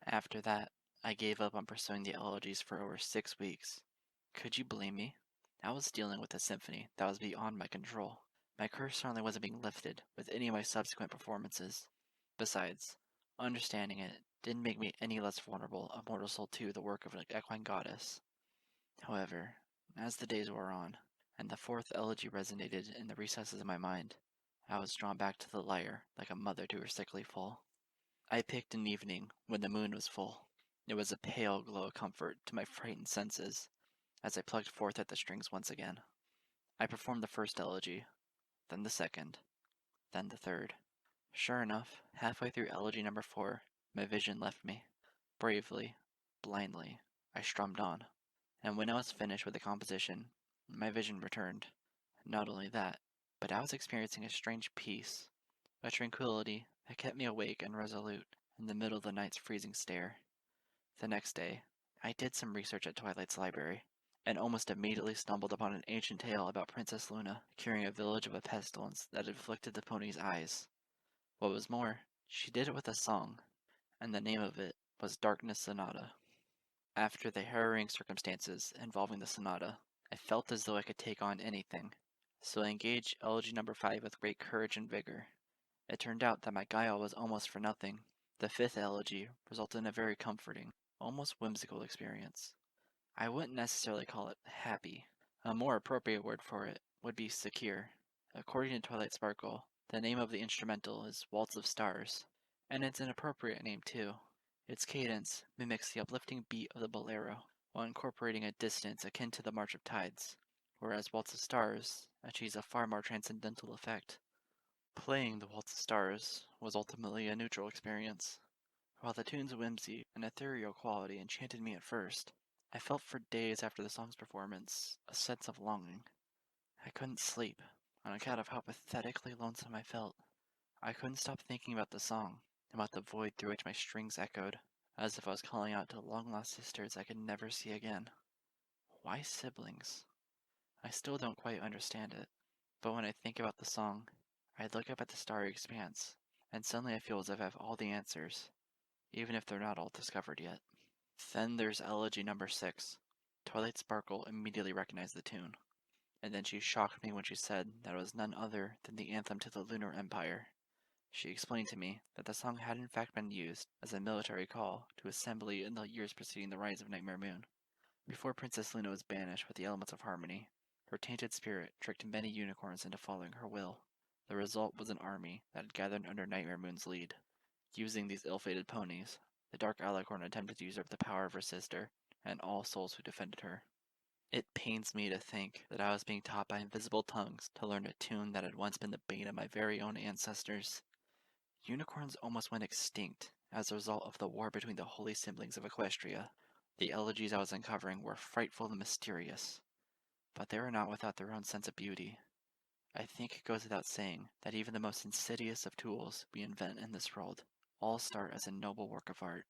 After that, I gave up on pursuing the elegies for over 6 weeks. Could you blame me? I was dealing with a symphony that was beyond my control. My curse certainly wasn't being lifted with any of my subsequent performances. Besides, understanding it didn't make me any less vulnerable a mortal soul to the work of an equine goddess. However, as the days wore on, and the fourth elegy resonated in the recesses of my mind, I was drawn back to the lyre like a mother to her sickly foal. I picked an evening when the moon was full. It was a pale glow of comfort to my frightened senses as I plucked forth at the strings once again. I performed the first elegy, then the second, then the third. Sure enough, halfway through elegy number 4, my vision left me. Bravely, blindly, I strummed on, and when I was finished with the composition, my vision returned. Not only that, but I was experiencing a strange peace, a tranquility that kept me awake and resolute in the middle of the night's freezing stare. The next day, I did some research at Twilight's library, and almost immediately stumbled upon an ancient tale about Princess Luna curing a village of a pestilence that had afflicted the pony's eyes. What was more, she did it with a song, and the name of it was Darkness Sonata. After the harrowing circumstances involving the sonata, I felt as though I could take on anything, so I engaged elegy number 5 with great courage and vigor. It turned out that my guile was almost for nothing. The fifth elegy resulted in a very comforting, almost whimsical experience. I wouldn't necessarily call it happy. A more appropriate word for it would be secure. According to Twilight Sparkle, the name of the instrumental is Waltz of Stars, and it's an appropriate name too. Its cadence mimics the uplifting beat of the bolero, while incorporating a dissonance akin to the March of Tides, whereas Waltz of Stars achieves a far more transcendental effect. Playing the Waltz of Stars was ultimately a neutral experience. While the tune's whimsy and ethereal quality enchanted me at first, I felt for days after the song's performance a sense of longing. I couldn't sleep, on account of how pathetically lonesome I felt. I couldn't stop thinking about the song, about the void through which my strings echoed, as if I was calling out to long-lost sisters I could never see again. Why siblings? I still don't quite understand it, but when I think about the song, I look up at the starry expanse, and suddenly I feel as if I have all the answers, even if they're not all discovered yet. Then there's Elegy number 6. Twilight Sparkle immediately recognized the tune, and then she shocked me when she said that it was none other than the anthem to the Lunar Empire. She explained to me that the song had in fact been used as a military call to assembly in the years preceding the rise of Nightmare Moon. Before Princess Luna was banished with the elements of harmony, her tainted spirit tricked many unicorns into following her will. The result was an army that had gathered under Nightmare Moon's lead. Using these ill-fated ponies, the Dark Alicorn attempted to usurp the power of her sister and all souls who defended her. It pains me to think that I was being taught by invisible tongues to learn a tune that had once been the bane of my very own ancestors. Unicorns almost went extinct as a result of the war between the holy siblings of Equestria. The elegies I was uncovering were frightful and mysterious, but they were not without their own sense of beauty. I think it goes without saying that even the most insidious of tools we invent in this world all start as a noble work of art.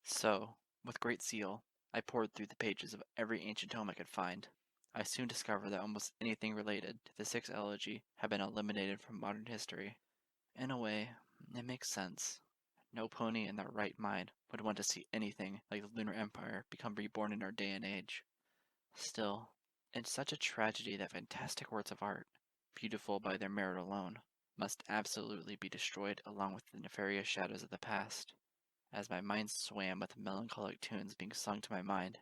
So, with great zeal, I pored through the pages of every ancient tome I could find. I soon discovered that almost anything related to the sixth elegy had been eliminated from modern history. In a way, it makes sense. No pony in their right mind would want to see anything like the Lunar Empire become reborn in our day and age. Still, it's such a tragedy that fantastic works of art, beautiful by their merit alone, must absolutely be destroyed along with the nefarious shadows of the past. As my mind swam with melancholic tunes being sung to my mind,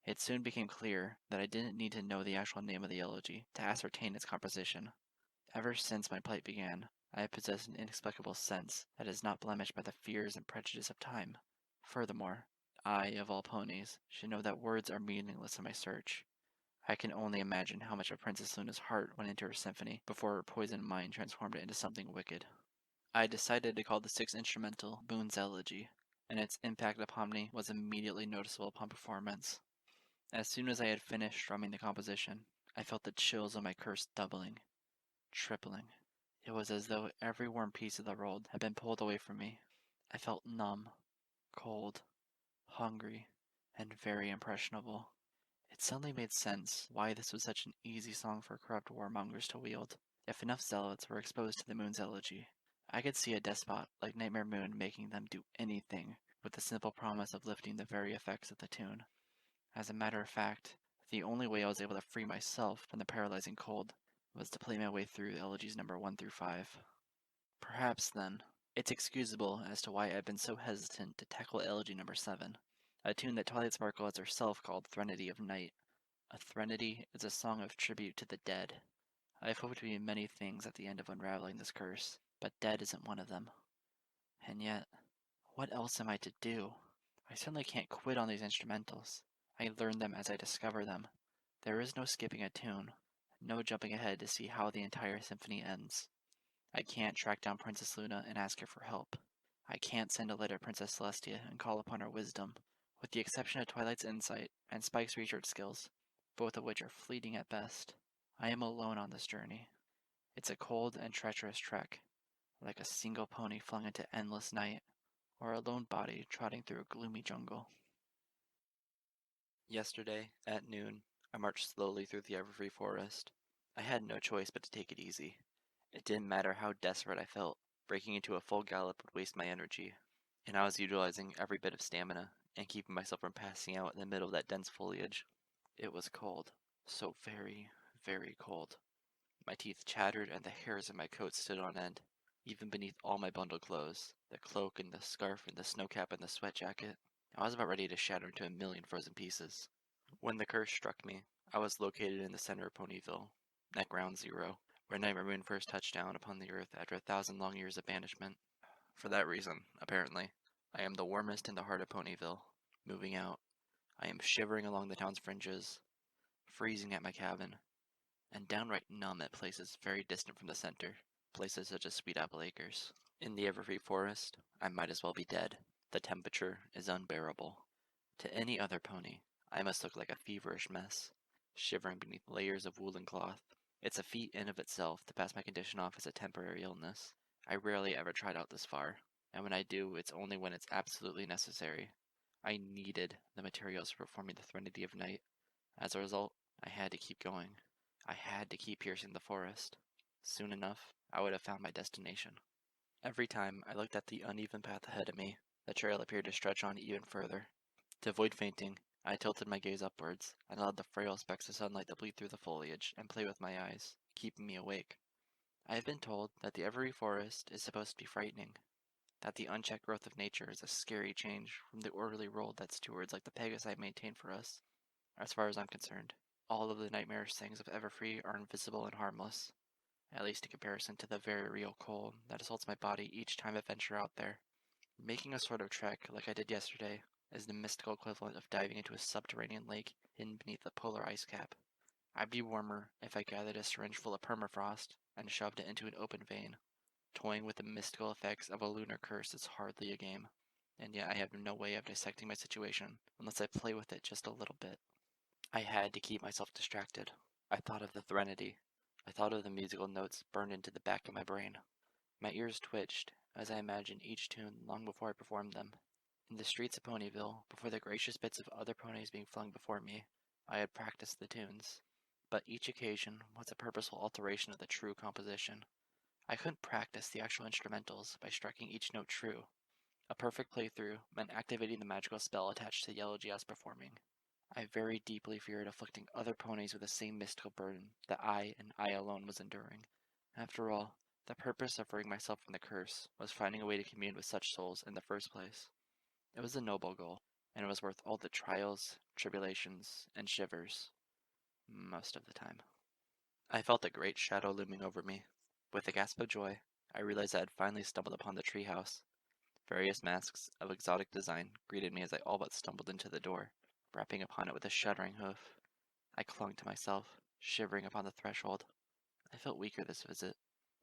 it soon became clear that I didn't need to know the actual name of the elegy to ascertain its composition. Ever since my plight began, I have possessed an inexplicable sense that is not blemished by the fears and prejudice of time. Furthermore, I, of all ponies, should know that words are meaningless in my search. I can only imagine how much of Princess Luna's heart went into her symphony before her poisoned mind transformed it into something wicked. I decided to call the sixth instrumental Moon's Elegy, and its impact upon me was immediately noticeable upon performance. As soon as I had finished strumming the composition, I felt the chills of my curse doubling, tripling. It was as though every warm piece of the world had been pulled away from me. I felt numb, cold, hungry, and very impressionable. It suddenly made sense why this was such an easy song for corrupt warmongers to wield. If enough zealots were exposed to the Moon's Elegy, I could see a despot like Nightmare Moon making them do anything with the simple promise of lifting the very effects of the tune. As a matter of fact, the only way I was able to free myself from the paralyzing cold was to play my way through elegies number 1 through 5. Perhaps, then, it's excusable as to why I've been so hesitant to tackle elegy number 7, a tune that Twilight Sparkle has herself called Threnody of Night. A threnody is a song of tribute to the dead. I've hoped to be many things at the end of unraveling this curse, but dead isn't one of them. And yet, what else am I to do? I certainly can't quit on these instrumentals. I learn them as I discover them. There is no skipping a tune, no jumping ahead to see how the entire symphony ends. I can't track down Princess Luna and ask her for help. I can't send a letter to Princess Celestia and call upon her wisdom. With the exception of Twilight's insight and Spike's research skills, both of which are fleeting at best, I am alone on this journey. It's a cold and treacherous trek, like a single pony flung into endless night, or a lone body trotting through a gloomy jungle. Yesterday, at noon, I marched slowly through the everfree forest. I had no choice but to take it easy. It didn't matter how desperate I felt, breaking into a full gallop would waste my energy, and I was utilizing every bit of stamina and keeping myself from passing out in the middle of that dense foliage. It was cold, so very, very cold. My teeth chattered and the hairs of my coat stood on end, even beneath all my bundled clothes, the cloak and the scarf and the snow cap and the sweat jacket. I was about ready to shatter into a million frozen pieces. When the curse struck me, I was located in the center of Ponyville, at ground zero, where Nightmare Moon first touched down upon the earth after 1,000 long years of banishment. For that reason, apparently, I am the warmest in the heart of Ponyville. Moving out, I am shivering along the town's fringes, freezing at my cabin, and downright numb at places very distant from the center, places such as Sweet Apple Acres. In the Everfree Forest, I might as well be dead. The temperature is unbearable. To any other pony, I must look like a feverish mess, shivering beneath layers of woolen cloth. It's a feat in of itself to pass my condition off as a temporary illness. I rarely ever tried out this far, and when I do, it's only when it's absolutely necessary. I needed the materials for performing the Threnody of Night. As a result, I had to keep going. I had to keep piercing the forest. Soon enough, I would have found my destination. Every time I looked at the uneven path ahead of me, the trail appeared to stretch on even further. To avoid fainting, I tilted my gaze upwards and allowed the frail specks of sunlight to bleed through the foliage and play with my eyes, keeping me awake. I have been told that the Every Forest is supposed to be frightening, that the unchecked growth of nature is a scary change from the orderly role that stewards like the Pegasi maintain for us. As far as I'm concerned, all of the nightmarish things of Everfree are invisible and harmless, at least in comparison to the very real cold that assaults my body each time I venture out there. Making a sort of trek like I did yesterday is the mystical equivalent of diving into a subterranean lake hidden beneath a polar ice cap. I'd be warmer if I gathered a syringe full of permafrost and shoved it into an open vein. Toying with the mystical effects of a lunar curse is hardly a game, and yet I have no way of dissecting my situation unless I play with it just a little bit. I had to keep myself distracted. I thought of the Threnody. I thought of the musical notes burned into the back of my brain. My ears twitched as I imagined each tune long before I performed them. In the streets of Ponyville, before the gracious bits of other ponies being flung before me, I had practiced the tunes, but each occasion was a purposeful alteration of the true composition. I couldn't practice the actual instrumentals by striking each note true. A perfect playthrough meant activating the magical spell attached to the elegy I was performing. I very deeply feared afflicting other ponies with the same mystical burden that I and I alone was enduring. After all, the purpose of freeing myself from the curse was finding a way to commune with such souls in the first place. It was a noble goal, and it was worth all the trials, tribulations, and shivers, most of the time. I felt a great shadow looming over me. With a gasp of joy, I realized I had finally stumbled upon the treehouse. Various masks of exotic design greeted me as I all but stumbled into the door, rapping upon it with a shuddering hoof. I clung to myself, shivering upon the threshold. I felt weaker this visit,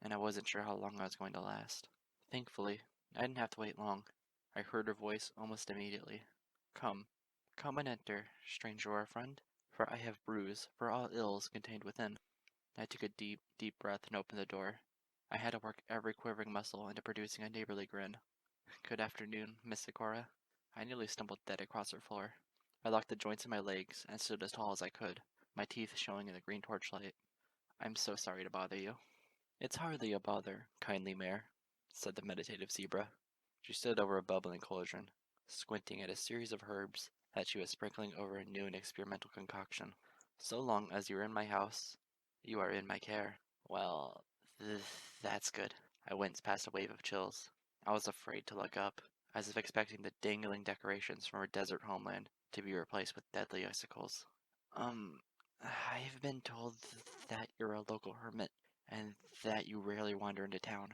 and I wasn't sure how long I was going to last. Thankfully, I didn't have to wait long. I heard her voice almost immediately. Come, come and enter, stranger or friend, for I have brews for all ills contained within. I took a deep, deep breath and opened the door. I had to work every quivering muscle into producing a neighborly grin. Good afternoon, Miss Sakura. I nearly stumbled dead across her floor. I locked the joints in my legs and stood as tall as I could, my teeth showing in the green torchlight. I'm so sorry to bother you. It's hardly a bother, kindly mare, said the meditative zebra. She stood over a bubbling cauldron, squinting at a series of herbs that she was sprinkling over a new and experimental concoction. So long as you're in my house, you are in my care. Well, that's good. I winced past a wave of chills. I was afraid to look up, as if expecting the dangling decorations from her desert homeland to be replaced with deadly icicles. I've been told that you're a local hermit, and that you rarely wander into town.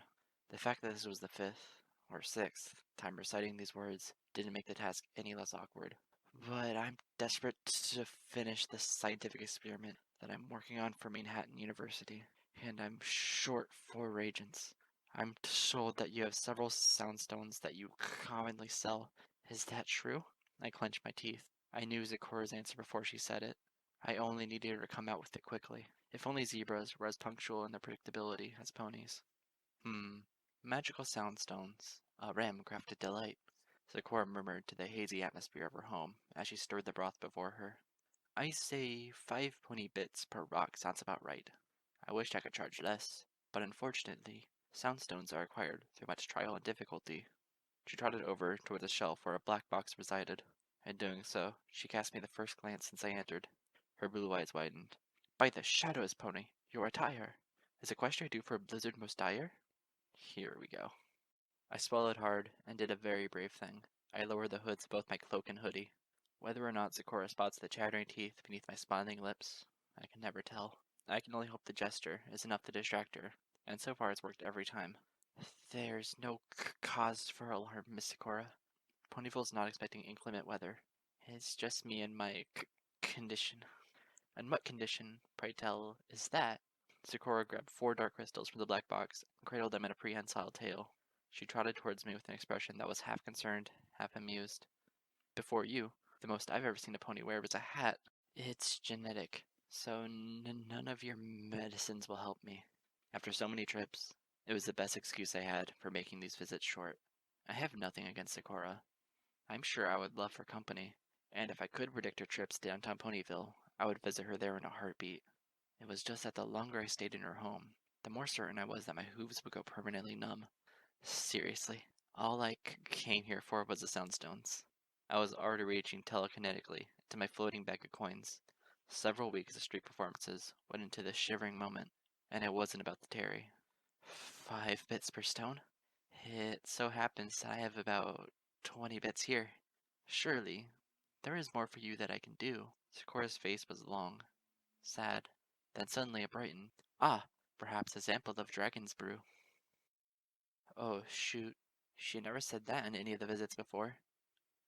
The fact that this was the fifth, or sixth, time reciting these words didn't make the task any less awkward. But I'm desperate to finish the scientific experiment that I'm working on for Manhattan University, and I'm short 4 reagents. I'm told that you have several soundstones that you commonly sell. Is that true? I clenched my teeth. I knew Zikora's answer before she said it. I only needed her to come out with it quickly. If only zebras were as punctual in their predictability as ponies. Magical soundstones. A ram-crafted delight. Zikora murmured to the hazy atmosphere of her home as she stirred the broth before her. I say 5 pony bits per rock sounds about right. I wished I could charge less, but unfortunately, soundstones are acquired through much trial and difficulty. She trotted over toward the shelf where a black box resided. In doing so, she cast me the first glance since I entered. Her blue eyes widened. By the shadows, pony, your attire. Is equestria due for a blizzard most dire? Here we go. I swallowed hard and did a very brave thing. I lowered the hoods of both my cloak and hoodie. Whether or not Zikora spots the chattering teeth beneath my smiling lips, I can never tell. I can only hope the gesture is enough to distract her, and so far it's worked every time. There's no cause for alarm, Miss Sakura. Ponyville's not expecting inclement weather. It's just me and my condition. And what condition, pray tell, is that? Sakura grabbed 4 dark crystals from the black box and cradled them in a prehensile tail. She trotted towards me with an expression that was half concerned, half amused. Before you, the most I've ever seen a pony wear was a hat. It's genetic, so none of your medicines will help me. After so many trips, it was the best excuse I had for making these visits short. I have nothing against Sakura. I'm sure I would love her company, and if I could predict her trips to downtown Ponyville, I would visit her there in a heartbeat. It was just that the longer I stayed in her home, the more certain I was that my hooves would go permanently numb. Seriously, all I came here for was the Soundstones. I was already reaching telekinetically to my floating bag of coins. Several weeks of street performances went into this shivering moment, and it wasn't about the Terry. 5 bits per stone? It so happens that I have about 20 bits here. Surely, there is more for you that I can do. Sakura's face was long, sad, then suddenly it brightened. Ah, perhaps a sample of dragon's brew. Oh, shoot. She never said that in any of the visits before.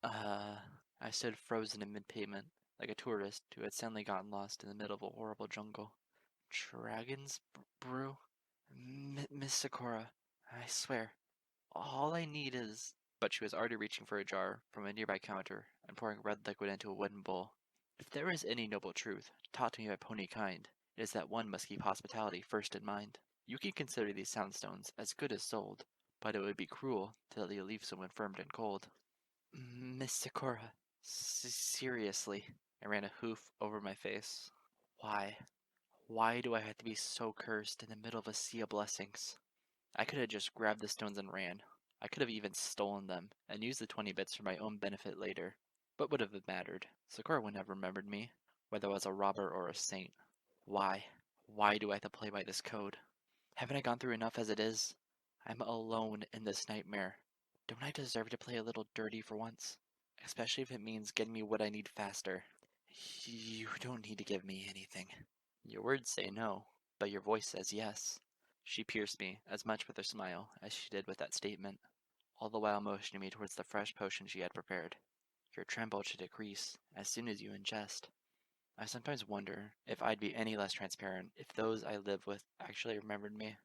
Uh, I stood frozen in mid-pavement, like a tourist who had suddenly gotten lost in the middle of a horrible jungle. Dragon's brew? Miss Sakura, I swear, all I need is... But she was already reaching for a jar from a nearby counter and pouring red liquid into a wooden bowl. If there is any noble truth taught to me by pony kind, it is that one must keep hospitality first in mind. You can consider these soundstones as good as sold, but it would be cruel to let you leave so infirmed and cold. Miss Sakura, seriously. I ran a hoof over my face. Why? Why do I have to be so cursed in the middle of a sea of blessings? I could have just grabbed the stones and ran. I could have even stolen them and used the 20 bits for my own benefit later. What would have it mattered? Sakura wouldn't have remembered me, whether I was a robber or a saint. Why? Why do I have to play by this code? Haven't I gone through enough as it is? I'm alone in this nightmare. Don't I deserve to play a little dirty for once? Especially if it means getting me what I need faster. You don't need to give me anything. Your words say no, but your voice says yes. She pierced me as much with her smile as she did with that statement, all the while motioning me towards the fresh potion she had prepared. Your tremble should decrease as soon as you ingest. I sometimes wonder if I'd be any less transparent if those I live with actually remembered me.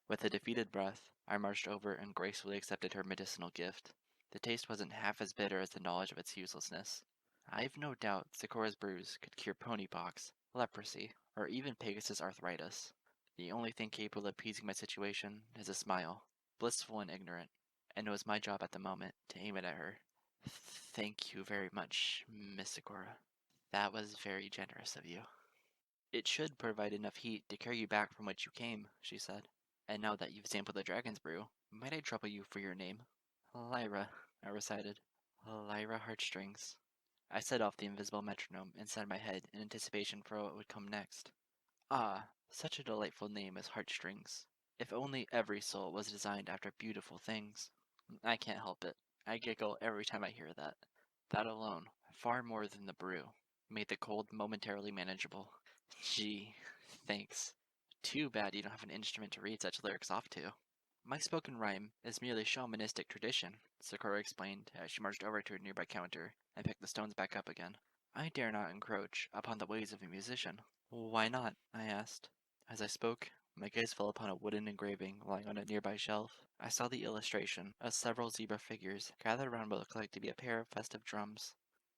With a defeated breath, I marched over and gracefully accepted her medicinal gift. The taste wasn't half as bitter as the knowledge of its uselessness. I've no doubt Sakura's brews could cure ponypox, leprosy, or even Pegasus arthritis. The only thing capable of appeasing my situation is a smile, blissful and ignorant, and it was my job at the moment to aim it at her. Thank you very much, Miss Sakura. That was very generous of you. It should provide enough heat to carry you back from which you came, she said. And now that you've sampled the dragon's brew, might I trouble you for your name? Lyra, I recited. Lyra Heartstrings. I set off the invisible metronome inside my head in anticipation for what would come next. Ah, such a delightful name as Heartstrings. If only every soul was designed after beautiful things. I can't help it. I giggle every time I hear that. That alone, far more than the brew, made the cold momentarily manageable. Gee, thanks. Too bad you don't have an instrument to read such lyrics off to. My spoken rhyme is merely shamanistic tradition, Sakura explained as she marched over to a nearby counter and picked the stones back up again. I dare not encroach upon the ways of a musician. Why not? I asked. As I spoke, my gaze fell upon a wooden engraving lying on a nearby shelf. I saw the illustration of several zebra figures gathered around what looked like to be a pair of festive drums.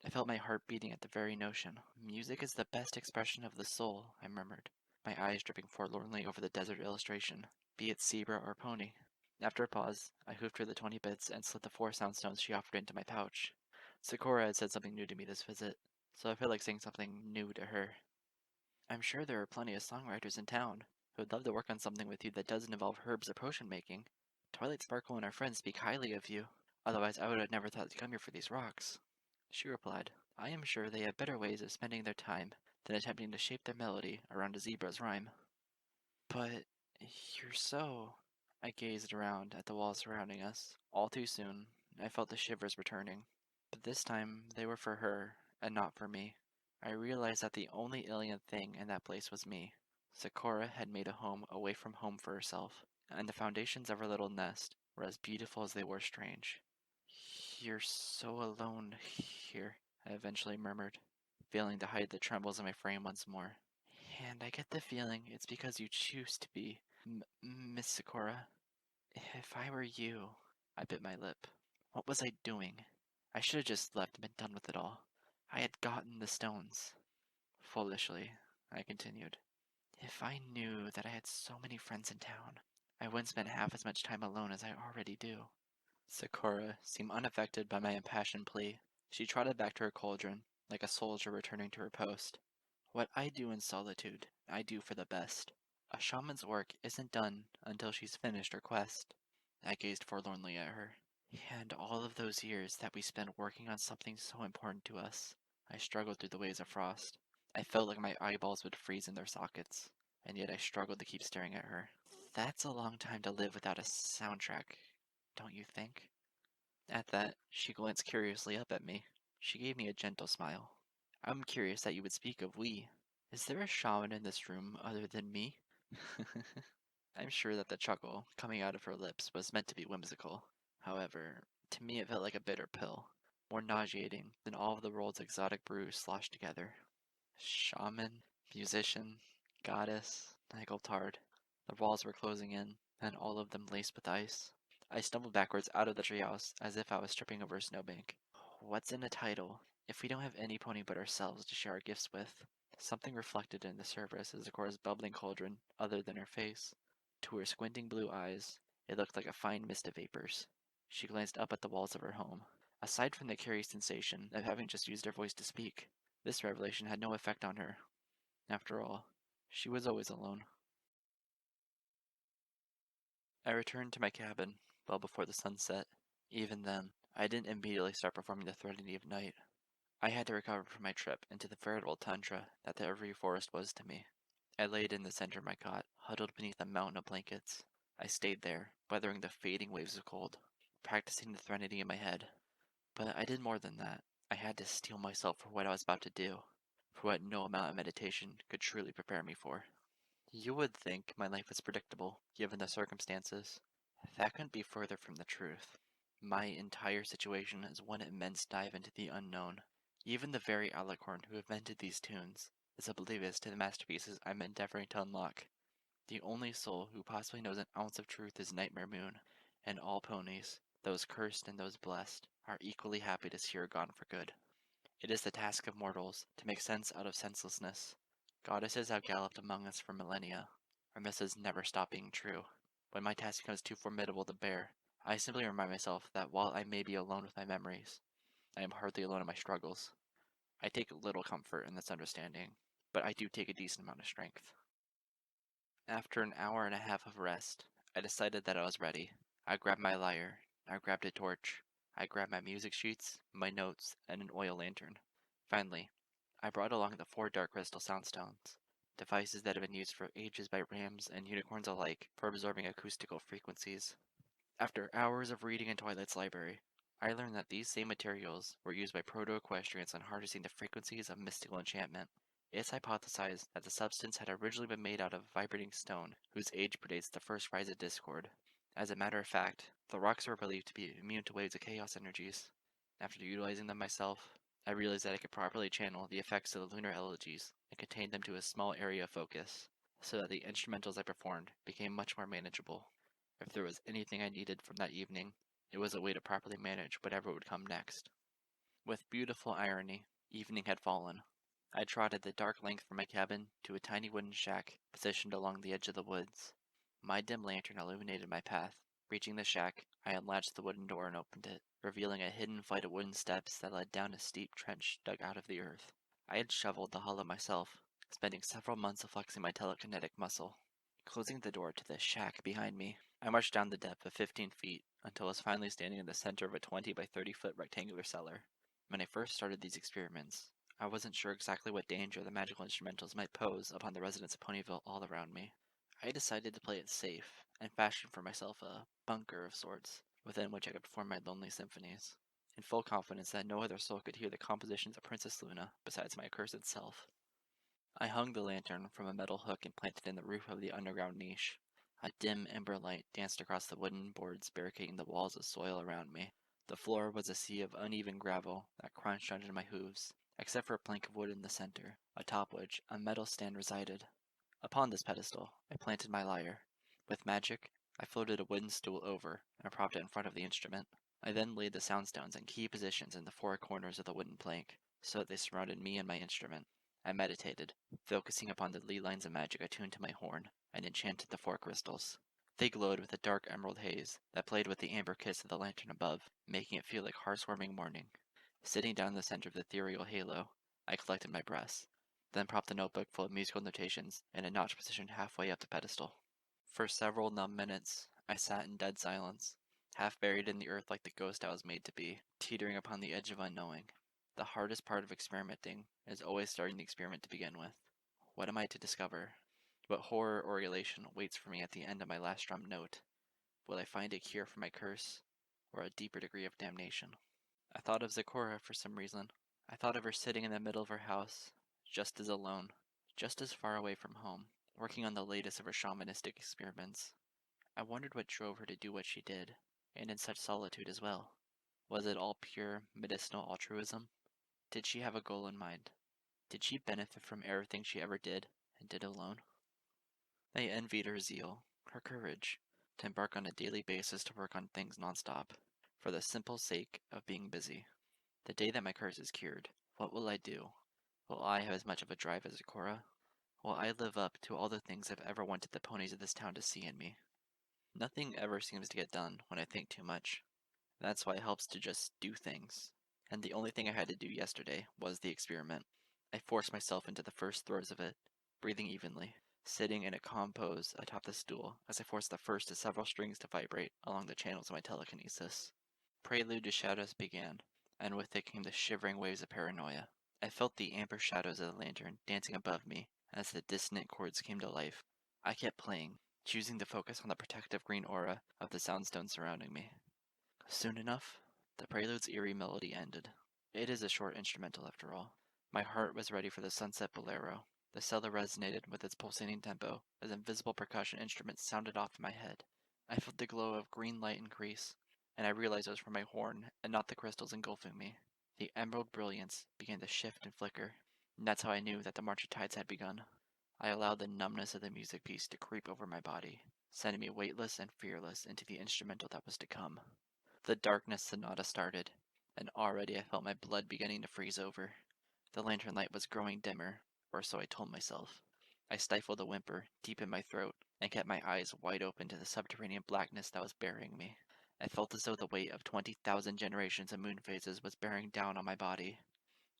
I felt my heart beating at the very notion. Music is the best expression of the soul, I murmured, my eyes dripping forlornly over the desert illustration, be it zebra or pony. After a pause, I hoofed her the 20 bits and slid the 4 soundstones she offered into my pouch. Sakura had said something new to me this visit, so I felt like saying something new to her. I'm sure there are plenty of songwriters in town who would love to work on something with you that doesn't involve herbs or potion making. Twilight Sparkle and our friends speak highly of you. Otherwise, I would have never thought to come here for these rocks. She replied, I am sure they have better ways of spending their time than attempting to shape their melody around a zebra's rhyme. But you're so... I gazed around at the walls surrounding us. All too soon, I felt the shivers returning. But this time, they were for her, and not for me. I realized that the only alien thing in that place was me. Sakura had made a home away from home for herself, and the foundations of her little nest were as beautiful as they were strange. "You're so alone here," I eventually murmured, failing to hide the trembles in my frame once more. "And I get the feeling it's because you choose to be, Miss Sakura. If I were you..." I bit my lip. What was I doing? I should have just left and been done with it all. I had gotten the stones. Foolishly, I continued. If I knew that I had so many friends in town, I wouldn't spend half as much time alone as I already do. Sakura seemed unaffected by my impassioned plea. She trotted back to her cauldron, like a soldier returning to her post. What I do in solitude, I do for the best. A shaman's work isn't done until she's finished her quest. I gazed forlornly at her. And all of those years that we spent working on something so important to us, I struggled through the waves of frost. I felt like my eyeballs would freeze in their sockets, and yet I struggled to keep staring at her. That's a long time to live without a soundtrack, don't you think? At that, she glanced curiously up at me. She gave me a gentle smile. I'm curious that you would speak of we. Is there a shaman in this room other than me? I'm sure that the chuckle coming out of her lips was meant to be whimsical. However, to me it felt like a bitter pill, more nauseating than all of the world's exotic brews sloshed together. Shaman, musician, goddess, I gulped hard. The walls were closing in, and all of them laced with ice. I stumbled backwards out of the treehouse as if I was tripping over a snowbank. What's in a title if we don't have any pony but ourselves to share our gifts with? Something reflected in the surface as Akora's bubbling cauldron, other than her face. To her squinting blue eyes, it looked like a fine mist of vapors. She glanced up at the walls of her home. Aside from the curious sensation of having just used her voice to speak, this revelation had no effect on her. After all, she was always alone. I returned to my cabin well before the sun set. Even then, I didn't immediately start performing the threatening of night. I had to recover from my trip into the veritable tundra that the every forest was to me. I laid in the center of my cot, huddled beneath a mountain of blankets. I stayed there, weathering the fading waves of cold, practicing the threnody in my head. But I did more than that. I had to steel myself for what I was about to do, for what no amount of meditation could truly prepare me for. You would think my life was predictable, given the circumstances. That couldn't be further from the truth. My entire situation is one immense dive into the unknown. Even the very alicorn who invented these tunes is oblivious to the masterpieces I'm endeavoring to unlock. The only soul who possibly knows an ounce of truth is Nightmare Moon, and all ponies, those cursed and those blessed, are equally happy to see her gone for good. It is the task of mortals to make sense out of senselessness. Goddesses have galloped among us for millennia. Our myths never stop being true. When my task becomes too formidable to bear, I simply remind myself that while I may be alone with my memories, I am hardly alone in my struggles. I take little comfort in this understanding, but I do take a decent amount of strength. After an hour and a half of rest, I decided that I was ready. I grabbed my lyre, I grabbed a torch, I grabbed my music sheets, my notes, and an oil lantern. Finally, I brought along the 4 dark crystal soundstones, devices that have been used for ages by rams and unicorns alike for absorbing acoustical frequencies. After hours of reading in Twilight's library, I learned that these same materials were used by proto-equestrians on harnessing the frequencies of mystical enchantment. It's hypothesized that the substance had originally been made out of vibrating stone, whose age predates the first rise of Discord. As a matter of fact, the rocks were believed to be immune to waves of chaos energies. After utilizing them myself, I realized that I could properly channel the effects of the lunar elegies and contain them to a small area of focus, so that the instrumentals I performed became much more manageable. If there was anything I needed from that evening, it was a way to properly manage whatever would come next. With beautiful irony, evening had fallen. I trotted the dark length from my cabin to a tiny wooden shack positioned along the edge of the woods. My dim lantern illuminated my path. Reaching the shack, I unlatched the wooden door and opened it, revealing a hidden flight of wooden steps that led down a steep trench dug out of the earth. I had shoveled the hollow myself, spending several months of flexing my telekinetic muscle. Closing the door to the shack behind me, I marched down the depth of 15 feet until I was finally standing in the center of a 20 by 30-foot rectangular cellar. When I first started these experiments, I wasn't sure exactly what danger the magical instrumentals might pose upon the residents of Ponyville all around me. I decided to play it safe and fashion for myself a bunker of sorts, within which I could perform my lonely symphonies, in full confidence that no other soul could hear the compositions of Princess Luna besides my accursed self. I hung the lantern from a metal hook and planted it in the roof of the underground niche. A dim ember light danced across the wooden boards barricading the walls of soil around me. The floor was a sea of uneven gravel that crunched under my hooves, except for a plank of wood in the center, atop which a metal stand resided. Upon this pedestal, I planted my lyre. With magic, I floated a wooden stool over and propped it in front of the instrument. I then laid the soundstones in key positions in the four corners of the wooden plank, so that they surrounded me and my instrument. I meditated, focusing upon the lead lines of magic attuned to my horn, and enchanted the four crystals. They glowed with a dark emerald haze that played with the amber kiss of the lantern above, making it feel like heartwarming morning. Sitting down in the center of the ethereal halo, I collected my breaths, then propped the notebook full of musical notations in a notch position halfway up the pedestal. For several numb minutes, I sat in dead silence, half buried in the earth like the ghost I was made to be, teetering upon the edge of unknowing. The hardest part of experimenting is always starting the experiment to begin with. What am I to discover? What horror or elation waits for me at the end of my last strummed note? Will I find a cure for my curse, or a deeper degree of damnation? I thought of Zecora for some reason. I thought of her sitting in the middle of her house, just as alone, just as far away from home, working on the latest of her shamanistic experiments. I wondered what drove her to do what she did, and in such solitude as well. Was it all pure, medicinal altruism? Did she have a goal in mind? Did she benefit from everything she ever did, and did alone? I envied her zeal, her courage, to embark on a daily basis to work on things nonstop, for the simple sake of being busy. The day that my curse is cured, what will I do? Will I have as much of a drive as Zecora? Will I live up to all the things I've ever wanted the ponies of this town to see in me? Nothing ever seems to get done when I think too much. That's why it helps to just do things. And the only thing I had to do yesterday was the experiment. I forced myself into the first throes of it, breathing evenly, sitting in a calm pose atop the stool as I forced the first of several strings to vibrate along the channels of my telekinesis. Prelude to Shadows began, and with it came the shivering waves of paranoia. I felt the amber shadows of the lantern dancing above me as the dissonant chords came to life. I kept playing, choosing to focus on the protective green aura of the soundstone surrounding me. Soon enough, the prelude's eerie melody ended. It is a short instrumental after all. My heart was ready for the sunset bolero. The cello resonated with its pulsating tempo as invisible percussion instruments sounded off in my head. I felt the glow of green light increase, and I realized it was from my horn and not the crystals engulfing me. The emerald brilliance began to shift and flicker, and that's how I knew that the March of Tides had begun. I allowed the numbness of the music piece to creep over my body, sending me weightless and fearless into the instrumental that was to come. The darkness sonata started, and already I felt my blood beginning to freeze over. The lantern light was growing dimmer, or so I told myself. I stifled a whimper deep in my throat and kept my eyes wide open to the subterranean blackness that was burying me. I felt as though the weight of 20,000 generations of moon phases was bearing down on my body.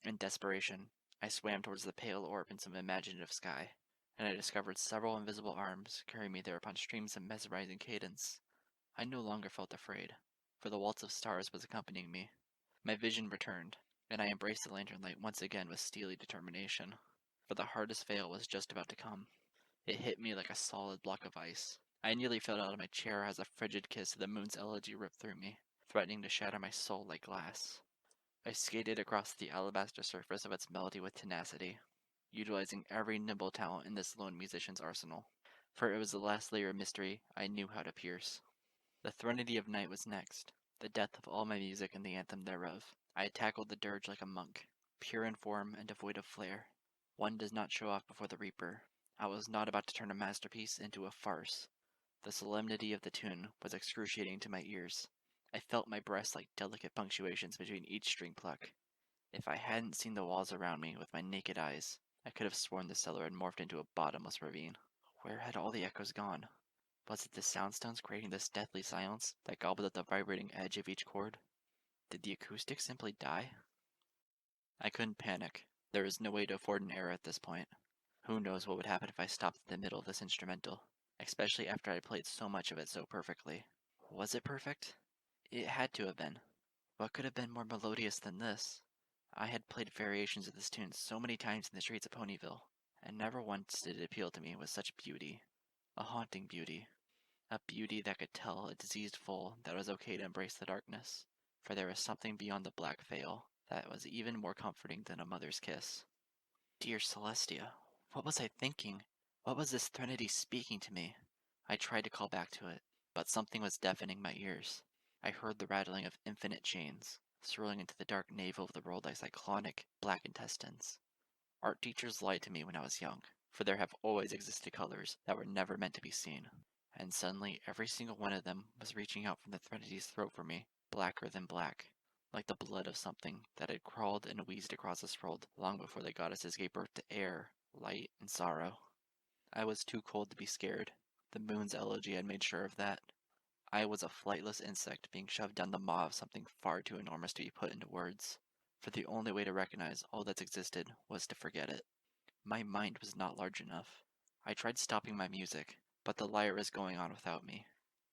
In desperation, I swam towards the pale orb in some imaginative sky, and I discovered several invisible arms carrying me there upon streams of mesmerizing cadence. I no longer felt afraid, for the waltz of stars was accompanying me. My vision returned, and I embraced the lantern light once again with steely determination, for the hardest veil was just about to come. It hit me like a solid block of ice. I nearly fell out of my chair as a frigid kiss of the moon's elegy ripped through me, threatening to shatter my soul like glass. I skated across the alabaster surface of its melody with tenacity, utilizing every nimble talent in this lone musician's arsenal, for it was the last layer of mystery I knew how to pierce. The threnody of night was next, the death of all my music and the anthem thereof. I had tackled the dirge like a monk, pure in form and devoid of flair. One does not show off before the reaper. I was not about to turn a masterpiece into a farce. The solemnity of the tune was excruciating to my ears. I felt my breast like delicate punctuations between each string pluck. If I hadn't seen the walls around me with my naked eyes, I could have sworn the cellar had morphed into a bottomless ravine. Where had all the echoes gone? Was it the soundstones creating this deathly silence that gobbled at the vibrating edge of each chord? Did the acoustics simply die? I couldn't panic. There was no way to afford an error at this point. Who knows what would happen if I stopped in the middle of this instrumental, especially after I had played so much of it so perfectly. Was it perfect? It had to have been. What could have been more melodious than this? I had played variations of this tune so many times in the streets of Ponyville, and never once did it appeal to me with such beauty. A haunting beauty. A beauty that could tell a diseased foal that it was okay to embrace the darkness, for there was something beyond the black veil that was even more comforting than a mother's kiss. Dear Celestia, What was I thinking? What was this Trinity speaking to me? I tried to call back to it, but something was deafening my ears. I heard the rattling of infinite chains, swirling into the dark navel of the world like cyclonic black intestines. Art teachers lied to me when I was young, for there have always existed colors that were never meant to be seen. And suddenly, every single one of them was reaching out from the Trinity's throat for me, blacker than black, like the blood of something that had crawled and wheezed across this world long before the goddesses gave birth to air, light, and sorrow. I was too cold to be scared. The moon's elegy had made sure of that. I was a flightless insect being shoved down the maw of something far too enormous to be put into words, for the only way to recognize all that's existed was to forget it. My mind was not large enough. I tried stopping my music, but the lyre was going on without me.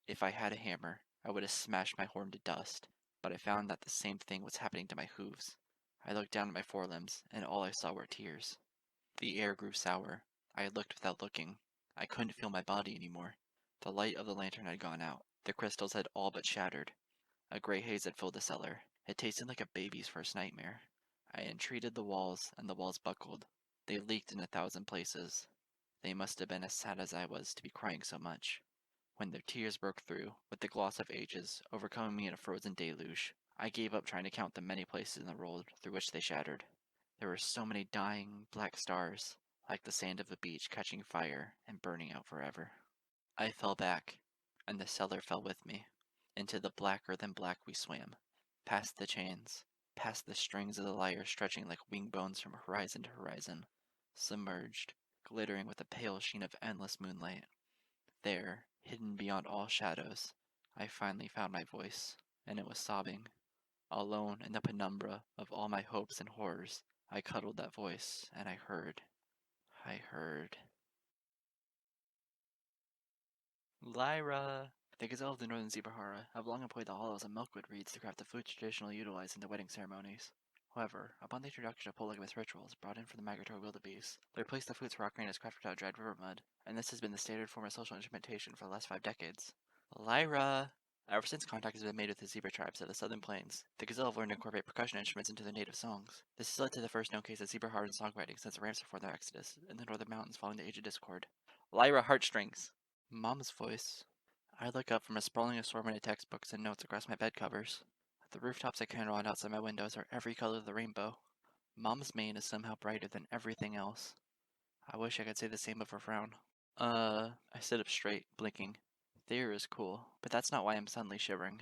If I had a hammer, I would have smashed my horn to dust, but I found that the same thing was happening to my hooves. I looked down at my forelimbs, and all I saw were tears. The air grew sour. I had looked without looking. I couldn't feel my body anymore. The light of the lantern had gone out. The crystals had all but shattered. A gray haze had filled the cellar. It tasted like a baby's first nightmare. I entreated the walls, and the walls buckled. They leaked in 1,000 places. They must have been as sad as I was to be crying so much. When their tears broke through, with the gloss of ages, overcoming me in a frozen deluge, I gave up trying to count the many places in the world through which they shattered. There were so many dying, black stars, like the sand of the beach catching fire and burning out forever. I fell back, and the cellar fell with me. Into the blacker than black we swam, past the chains, past the strings of the lyre stretching like wing bones from horizon to horizon, submerged, glittering with the pale sheen of endless moonlight. There, hidden beyond all shadows, I finally found my voice, and it was sobbing. Alone in the penumbra of all my hopes and horrors, I cuddled that voice, and I heard. I heard. Lyra! The gazelle of the northern zebrahara have long employed the hollows of milkwood reeds to craft the foods traditionally utilized in the wedding ceremonies. However, upon the introduction of polygamous rituals brought in from the migratory wildebeest, they replaced the foods for ocarina's crafted out dried river mud, and this has been the standard form of social instrumentation for the last 5 decades. Lyra! Ever since contact has been made with the zebra tribes of the southern plains, the gazelle have learned to incorporate percussion instruments into their native songs. This has led to the first known case of zebrahara songwriting since the ramps before their exodus in the northern mountains following the Age of Discord. Lyra heartstrings! Mom's voice. I look up from a sprawling assortment of textbooks and notes across my bed covers. The rooftops I can run outside my windows are every color of the rainbow. Mom's mane is somehow brighter than everything else. I wish I could say the same of her frown. I sit up straight, blinking. The air is cool, but that's not why I'm suddenly shivering.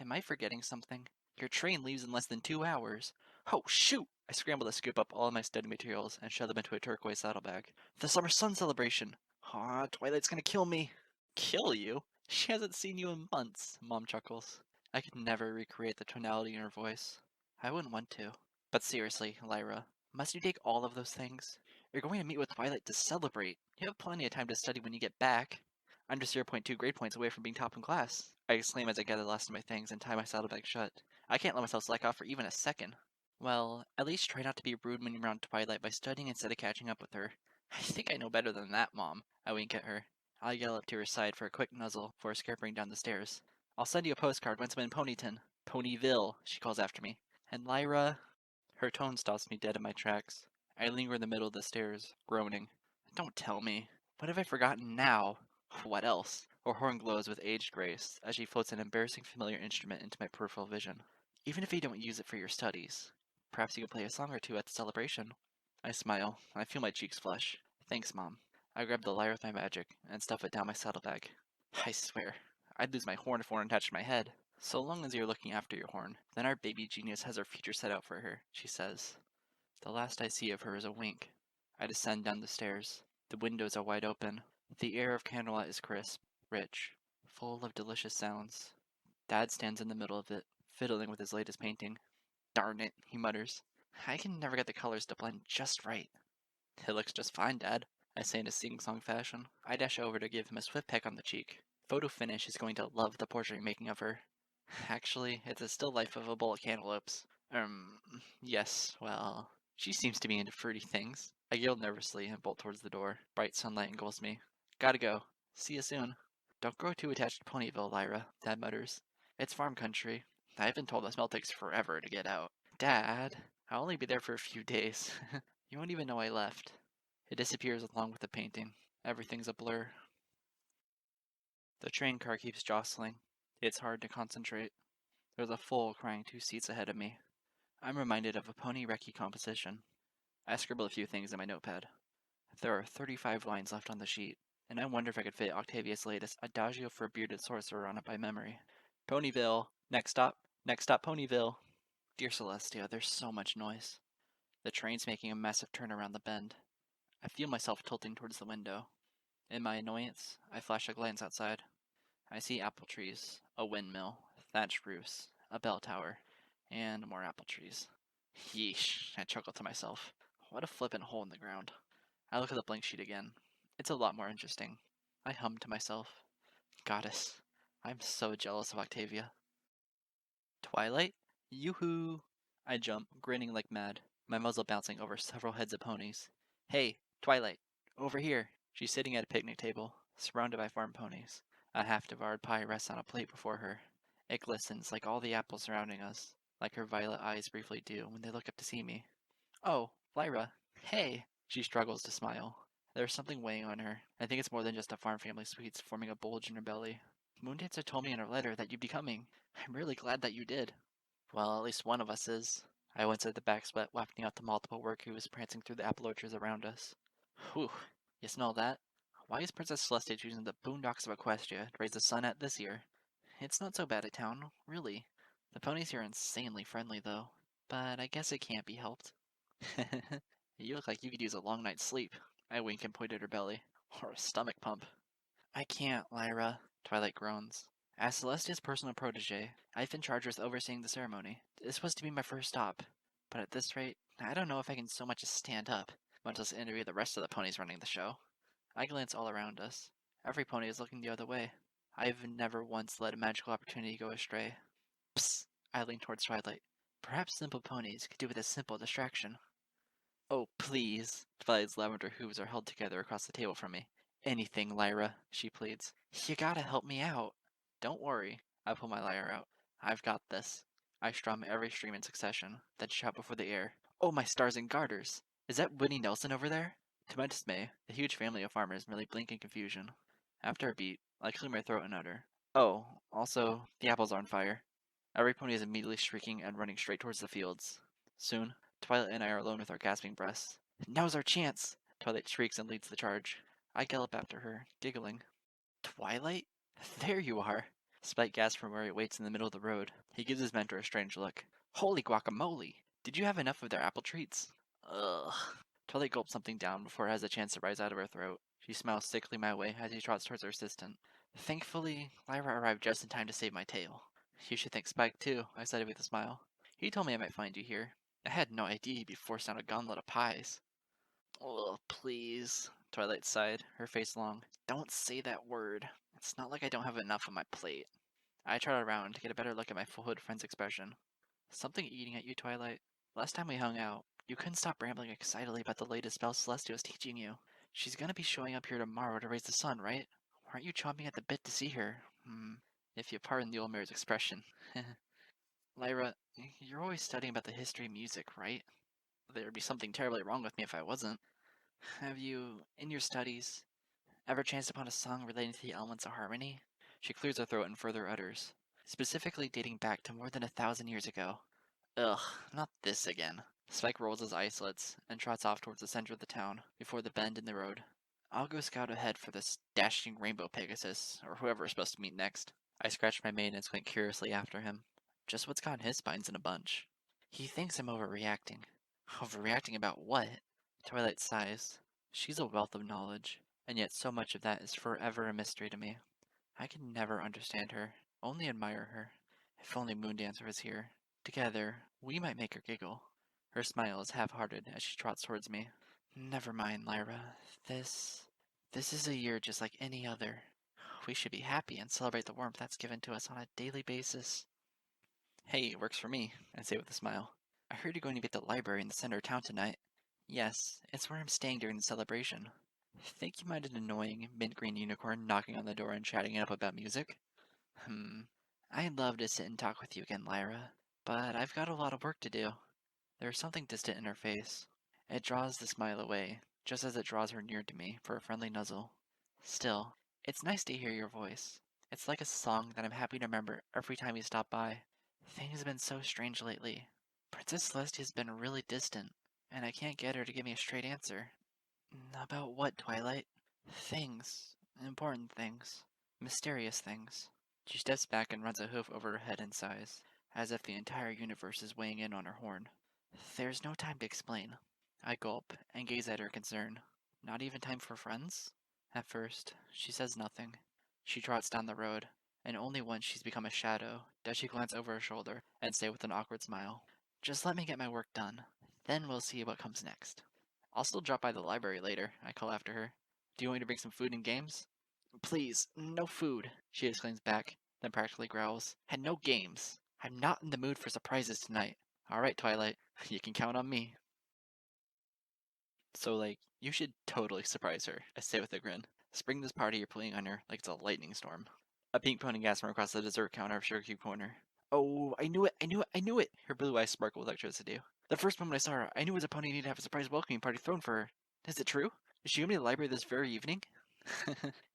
Am I forgetting something? Your train leaves in less than 2 hours. Oh, shoot! I scramble to scoop up all of my study materials and shove them into a turquoise saddlebag. The summer sun celebration! Aw, Twilight's gonna kill me. Kill you? She hasn't seen you in months, Mom chuckles. I could never recreate the tonality in her voice. I wouldn't want to. But seriously, Lyra, must you take all of those things? You're going to meet with Twilight to celebrate. You have plenty of time to study when you get back. I'm just 0.2 grade points away from being top in class, I exclaim as I gather the last of my things and tie my saddlebag shut. I can't let myself slack off for even a second. Well, at least try not to be rude when you're around Twilight by studying instead of catching up with her. I think I know better than that, Mom. I wink at her. I yell up to her side for a quick nuzzle before scampering down the stairs. I'll send you a postcard once I'm in Ponyton. Ponyville, she calls after me. And Lyra... Her tone stops me dead in my tracks. I linger in the middle of the stairs, groaning. Don't tell me. What have I forgotten now? What else? Her horn glows with aged grace as she floats an embarrassing familiar instrument into my peripheral vision. Even if you don't use it for your studies, perhaps you can play a song or two at the celebration. I smile. I feel my cheeks flush. Thanks, Mom. I grab the lyre with my magic and stuff it down my saddlebag. I swear, I'd lose my horn if one attached to my head. So long as you're looking after your horn, then our baby genius has her future set out for her, she says. The last I see of her is a wink. I descend down the stairs. The windows are wide open. The air of Candlelight is crisp, rich, full of delicious sounds. Dad stands in the middle of it, fiddling with his latest painting. Darn it, he mutters. I can never get the colors to blend just right. It looks just fine, Dad, I say in a sing-song fashion. I dash over to give him a swift peck on the cheek. Photo finish is going to love the portrait you're making of her. Actually, it's a still life of a bowl of cantaloupes. Yes, well... She seems to be into fruity things. I yell nervously and bolt towards the door. Bright sunlight engulfs me. Gotta go. See you soon. Don't grow too attached to Ponyville, Lyra, Dad mutters. It's farm country. I've been told the smell takes forever to get out. Dad, I'll only be there for a few days. You won't even know I left. It disappears along with the painting. Everything's a blur. The train car keeps jostling. It's hard to concentrate. There's a foal crying 2 seats ahead of me. I'm reminded of a pony recce composition. I scribble a few things in my notepad. There are 35 lines left on the sheet, and I wonder if I could fit Octavia's latest Adagio for a Bearded Sorcerer on it by memory. Ponyville! Next stop, Ponyville! Dear Celestia, there's so much noise. The train's making a massive turn around the bend. I feel myself tilting towards the window. In my annoyance, I flash a glance outside. I see apple trees, a windmill, thatched roofs, a bell tower, and more apple trees. Yeesh, I chuckle to myself. What a flippant hole in the ground. I look at the blank sheet again. It's a lot more interesting. I hum to myself. Goddess, I'm so jealous of Octavia. Twilight? Yoo-hoo! I jump, grinning like mad, my muzzle bouncing over several heads of ponies. Hey, Twilight, over here. She's sitting at a picnic table, surrounded by farm ponies. A half-devoured pie rests on a plate before her. It glistens like all the apples surrounding us, like her violet eyes briefly do when they look up to see me. Oh, Lyra. Hey! She struggles to smile. There's something weighing on her. I think it's more than just the farm family sweets forming a bulge in her belly. Moondancer told me in her letter that you'd be coming. I'm really glad that you did. Well, at least one of us is. I wince at the back sweat wafting out the multiple workers prancing through the apple orchards around us. Whew. You smell that? Why is Princess Celestia choosing the boondocks of Equestria to raise the sun at this year? It's not so bad a town, really. The ponies here are insanely friendly, though. But I guess it can't be helped. You look like you could use a long night's sleep. I wink and point at her belly. Or a stomach pump. I can't, Lyra, Twilight groans. As Celestia's personal protege, I've been charged with overseeing the ceremony. This was to be my first stop. But at this rate, I don't know if I can so much as stand up, much less interview the rest of the ponies running the show. I glance all around us. Every pony is looking the other way. I've never once let a magical opportunity go astray. Psst, I lean towards Twilight. Perhaps simple ponies could do with a simple distraction. Oh, please. Twilight's lavender hooves are held together across the table from me. Anything, Lyra, she pleads. You gotta help me out. Don't worry. I pull my lyre out. I've got this. I strum every stream in succession, then shout before the air. Oh, my stars and garters! Is that Whitney Nelson over there? To my dismay, the huge family of farmers merely blink in confusion. After a beat, I clear my throat and utter. Oh, also, the apples are on fire. Every pony is immediately shrieking and running straight towards the fields. Soon, Twilight and I are alone with our gasping breaths. Now's our chance! Twilight shrieks and leads the charge. I gallop after her, giggling. Twilight? There you are! Spike gasps from where he waits in the middle of the road. He gives his mentor a strange look. Holy guacamole! Did you have enough of their apple treats? Ugh. Twilight gulps something down before it has a chance to rise out of her throat. She smiles sickly my way as he trots towards her assistant. Thankfully, Lyra arrived just in time to save my tail. You should thank Spike too, I said with a smile. He told me I might find you here. I had no idea he'd be forced down a gauntlet of pies. Oh, please, Twilight sighed, her face long. Don't say that word. It's not like I don't have enough on my plate. I trot around to get a better look at my full hood friend's expression. Something eating at you, Twilight? Last time we hung out, you couldn't stop rambling excitedly about the latest spell Celestia was teaching you. She's gonna be showing up here tomorrow to raise the sun, right? Aren't you chomping at the bit to see her? If you pardon the old mare's expression. Lyra, you're always studying about the history of music, right? There'd be something terribly wrong with me if I wasn't. Have you, in your studies, ever chanced upon a song relating to the elements of harmony? She clears her throat and further utters, specifically dating back to more than 1,000 years ago. Ugh, not this again. Spike rolls his eyelids and trots off towards the center of the town, before the bend in the road. I'll go scout ahead for this dashing rainbow Pegasus, or whoever is supposed to meet next. I scratch my mane and squint curiously after him. Just what's gotten his spines in a bunch? He thinks I'm overreacting. Overreacting about what? Twilight sighs. She's a wealth of knowledge, and yet so much of that is forever a mystery to me. I can never understand her, only admire her. If only Moondancer was here. Together, we might make her giggle. Her smile is half-hearted as she trots towards me. Never mind, Lyra. This is a year just like any other. We should be happy and celebrate the warmth that's given to us on a daily basis. Hey, it works for me, I say with a smile. I heard you're going to be at the library in the center of town tonight. Yes, it's where I'm staying during the celebration. Think you mind an annoying mint green unicorn knocking on the door and chatting it up about music? I'd love to sit and talk with you again, Lyra, but I've got a lot of work to do. There's something distant in her face. It draws the smile away, just as it draws her near to me for a friendly nuzzle. Still, it's nice to hear your voice. It's like a song that I'm happy to remember every time you stop by. Things have been so strange lately. Princess Celestia's been really distant, and I can't get her to give me a straight answer. About what, Twilight? Things. Important things. Mysterious things. She steps back and runs a hoof over her head and sighs, as if the entire universe is weighing in on her horn. There's no time to explain. I gulp and gaze at her concern. Not even time for friends? At first, she says nothing. She trots down the road, and only once she's become a shadow does she glance over her shoulder and say with an awkward smile, "Just let me get my work done. Then we'll see what comes next." "I'll still drop by the library later," I call after her. "Do you want me to bring some food and games?" "Please, no food," she exclaims back, then practically growls. "And no games. I'm not in the mood for surprises tonight." "Alright, Twilight. You can count on me." So, you should totally surprise her, I say with a grin. Spring this party you're playing on her like it's a lightning storm. A pink pony gasps from across the dessert counter of Sugar Cube Corner. "Oh, I knew it, I knew it, I knew it!" Her blue eyes sparkle with electricity. "The first moment I saw her, I knew as a pony needed to have a surprise welcoming party thrown for her. Is it true? Is she going to be at the library this very evening?"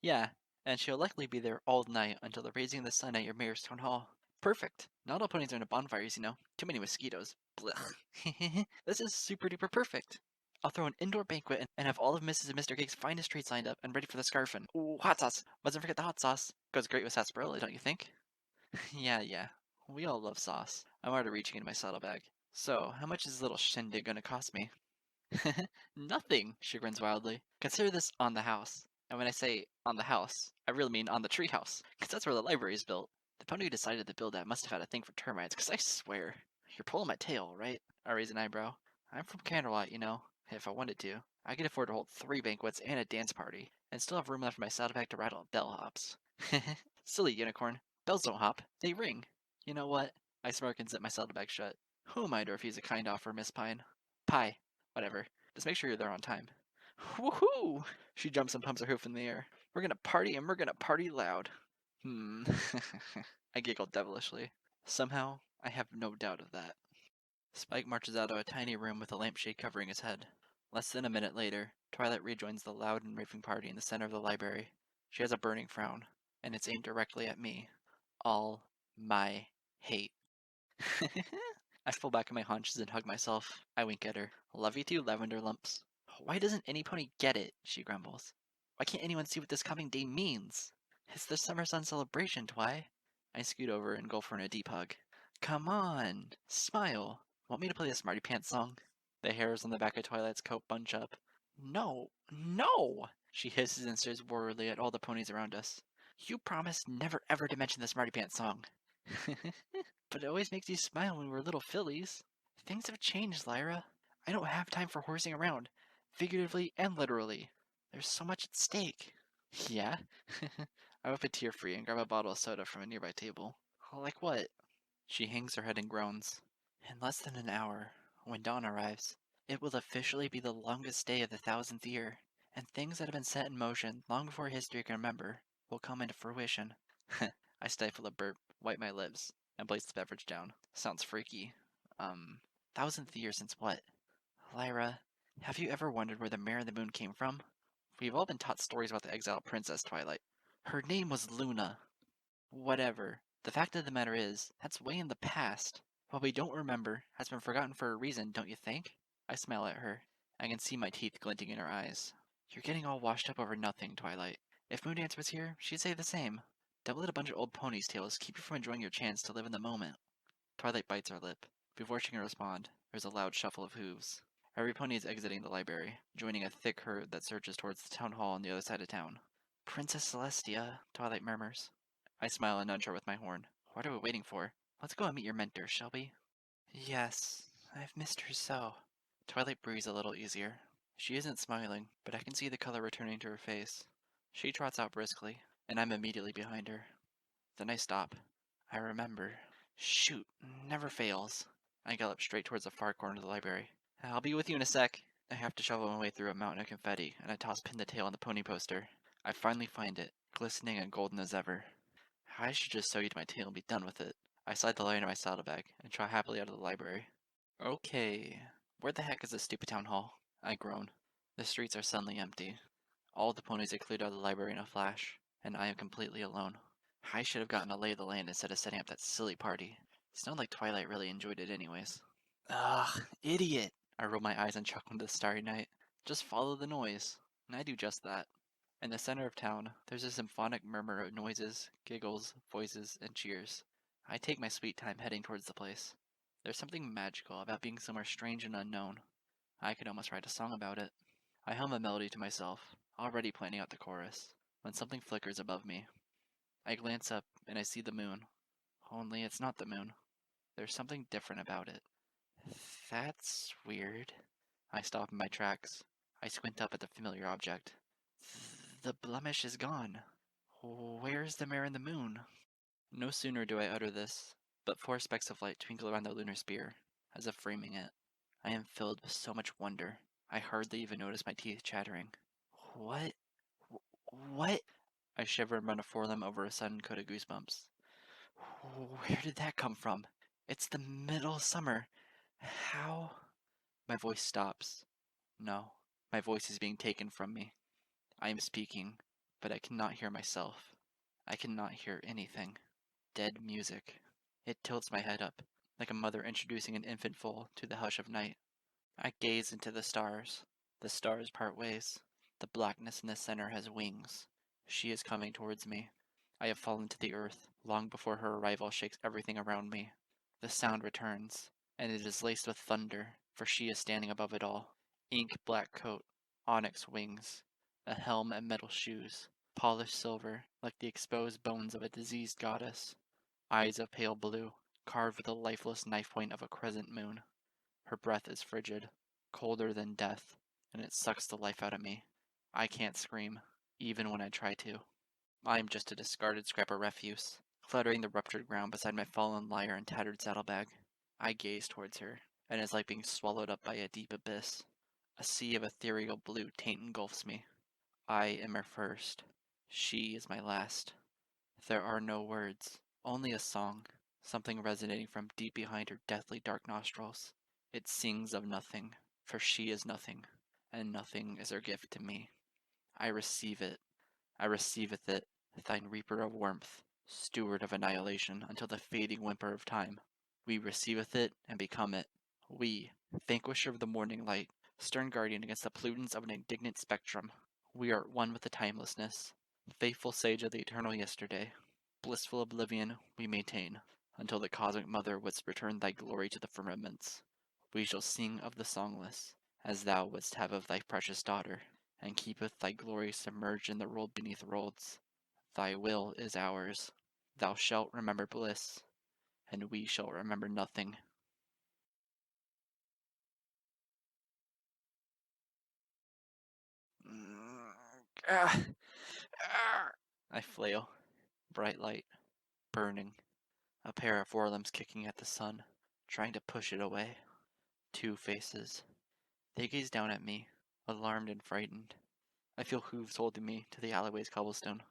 "Yeah, and she'll likely be there all night until the raising of the sun at your mayor's town hall." "Perfect. Not all ponies are into bonfires, you know. Too many mosquitoes. Blech. This is super duper perfect. I'll throw an indoor banquet and have all of Mrs. and Mr. Cake's finest treats lined up and ready for the scarfing. Ooh, hot sauce. Mustn't forget the hot sauce. Goes great with sarsaparilla, don't you think?" Yeah. We all love sauce. I'm already reaching into my saddlebag. "So, how much is this little shindig gonna cost me?" "Nothing," she grins wildly. "Consider this on the house. And when I say on the house, I really mean on the treehouse, because that's where the library is built. The pony who decided to build that must have had a thing for termites, because I swear. You're pulling my tail, right?" I raise an eyebrow. "I'm from Canterlot, you know. If I wanted to, I could afford to hold 3 banquets and a dance party, and still have room left for my saddlebag to rattle bellhops." "Silly unicorn. Bells don't hop, they ring." "You know what?" I smirk and zip my saddlebag shut. Who am I to refuse a kind offer, Miss Pine? Pie. Whatever. Just make sure you're there on time. Woohoo! She jumps and pumps her hoof in the air. "We're gonna party and we're gonna party loud." Hmm. I giggle devilishly. Somehow, I have no doubt of that. Spike marches out of a tiny room with a lampshade covering his head. Less than a minute later, Twilight rejoins the loud and raving party in the center of the library. She has a burning frown, and it's aimed directly at me. All my hate. I fall back on my haunches and hug myself. I wink at her. "Love you too, Lavender Lumps." "Why doesn't any pony get it?" she grumbles. "Why can't anyone see what this coming day means? It's the summer sun celebration, Twi." I scoot over and go for a deep hug. "Come on, smile. Want me to play the Smarty Pants song?" The hairs on the back of Twilight's coat bunch up. "No, no!" She hisses and stares worriedly at all the ponies around us. "You promised never ever to mention the Smarty Pants song." "But it always makes you smile when we're little fillies." "Things have changed, Lyra. I don't have time for horsing around, figuratively and literally. There's so much at stake." "Yeah?" I whip a tear free and grab a bottle of soda from a nearby table. "Like what?" She hangs her head and groans. "In less than an hour, when dawn arrives, it will officially be the longest day of the 1000th year, and things that have been set in motion long before history can remember will come into fruition." I stifle a burp, wipe my lips, and place the beverage down. Sounds freaky. 1000th year since what? "Lyra, have you ever wondered where the Mare and the Moon came from? We've all been taught stories about the exiled princess, Twilight. Her name was Luna." "Whatever. The fact of the matter is, that's way in the past. What we don't remember has been forgotten for a reason, don't you think?" I smile at her. I can see my teeth glinting in her eyes. "You're getting all washed up over nothing, Twilight. If Moondance was here, she'd say the same. Don't let a bunch of old ponies' tales keep you from enjoying your chance to live in the moment." Twilight bites her lip. Before she can respond, there's a loud shuffle of hooves. Every pony is exiting the library, joining a thick herd that surges towards the town hall on the other side of town. "Princess Celestia," Twilight murmurs. I smile and nudge her with my horn. "What are we waiting for? Let's go and meet your mentor, shall we?" "Yes, I've missed her so." Twilight breathes a little easier. She isn't smiling, but I can see the color returning to her face. She trots out briskly, and I'm immediately behind her. Then I stop. I remember. Shoot, never fails. I gallop straight towards the far corner of the library. "I'll be with you in a sec." I have to shovel my way through a mountain of confetti, and I toss Pin the Tail on the pony poster. I finally find it, glistening and golden as ever. I should just sew you to my tail and be done with it. I slide the light into my saddlebag and trot happily out of the library. "Okay, where the heck is this stupid town hall?" I groan. The streets are suddenly empty. All the ponies had cleared out of the library in a flash, and I am completely alone. I should have gotten a lay of the land instead of setting up that silly party. It sounded like Twilight really enjoyed it anyways. Ugh, idiot! I roll my eyes and chuckle into the starry night. Just follow the noise. And I do just that. In the center of town, there's a symphonic murmur of noises, giggles, voices, and cheers. I take my sweet time heading towards the place. There's something magical about being somewhere strange and unknown. I could almost write a song about it. I hum a melody to myself, already planning out the chorus, when something flickers above me. I glance up and I see the moon. Only it's not the moon. There's something different about it. That's weird. I stop in my tracks. I squint up at the familiar object. The blemish is gone. Where's the mare and the moon? No sooner do I utter this, but 4 specks of light twinkle around the lunar spear, as if framing it. I am filled with so much wonder, I hardly even notice my teeth chattering. What? What? I shiver and run a forelimb over a sudden coat of goosebumps. Where did that come from? It's the middle of summer. How? My voice stops. No, my voice is being taken from me. I am speaking, but I cannot hear myself. I cannot hear anything. Dead music. It tilts my head up, like a mother introducing an infant foal to the hush of night. I gaze into the stars. The stars part ways. The blackness in the center has wings. She is coming towards me. I have fallen to the earth, long before her arrival shakes everything around me. The sound returns, and it is laced with thunder, for she is standing above it all. Ink black coat, onyx wings, a helm and metal shoes, polished silver, like the exposed bones of a diseased goddess. Eyes of pale blue, carved with the lifeless knife point of a crescent moon. Her breath is frigid, colder than death, and it sucks the life out of me. I can't scream, even when I try to. I am just a discarded scrap of refuse, cluttering the ruptured ground beside my fallen lyre and tattered saddlebag. I gaze towards her, and it's like being swallowed up by a deep abyss. A sea of ethereal blue taint engulfs me. I am her first. She is my last. There are no words, only a song, something resonating from deep behind her deathly dark nostrils. It sings of nothing, for she is nothing, and nothing is her gift to me. I receive it. I receiveth it, thine reaper of warmth, steward of annihilation until the fading whimper of time. We receiveth it and become it. We, vanquisher of the morning light, stern guardian against the pollutants of an indignant spectrum. We are one with the timelessness, faithful sage of the eternal yesterday. Blissful oblivion we maintain, until the cosmic mother wouldst return thy glory to the firmaments. We shall sing of the songless, as thou wouldst have of thy precious daughter, and keepeth thy glory submerged in the world beneath worlds. Thy will is ours. Thou shalt remember bliss, and we shall remember nothing. I flail. Bright light. Burning. A pair of forelimbs kicking at the sun, trying to push it away. 2 faces. They gaze down at me, alarmed and frightened. I feel hooves holding me to the alleyway's cobblestone.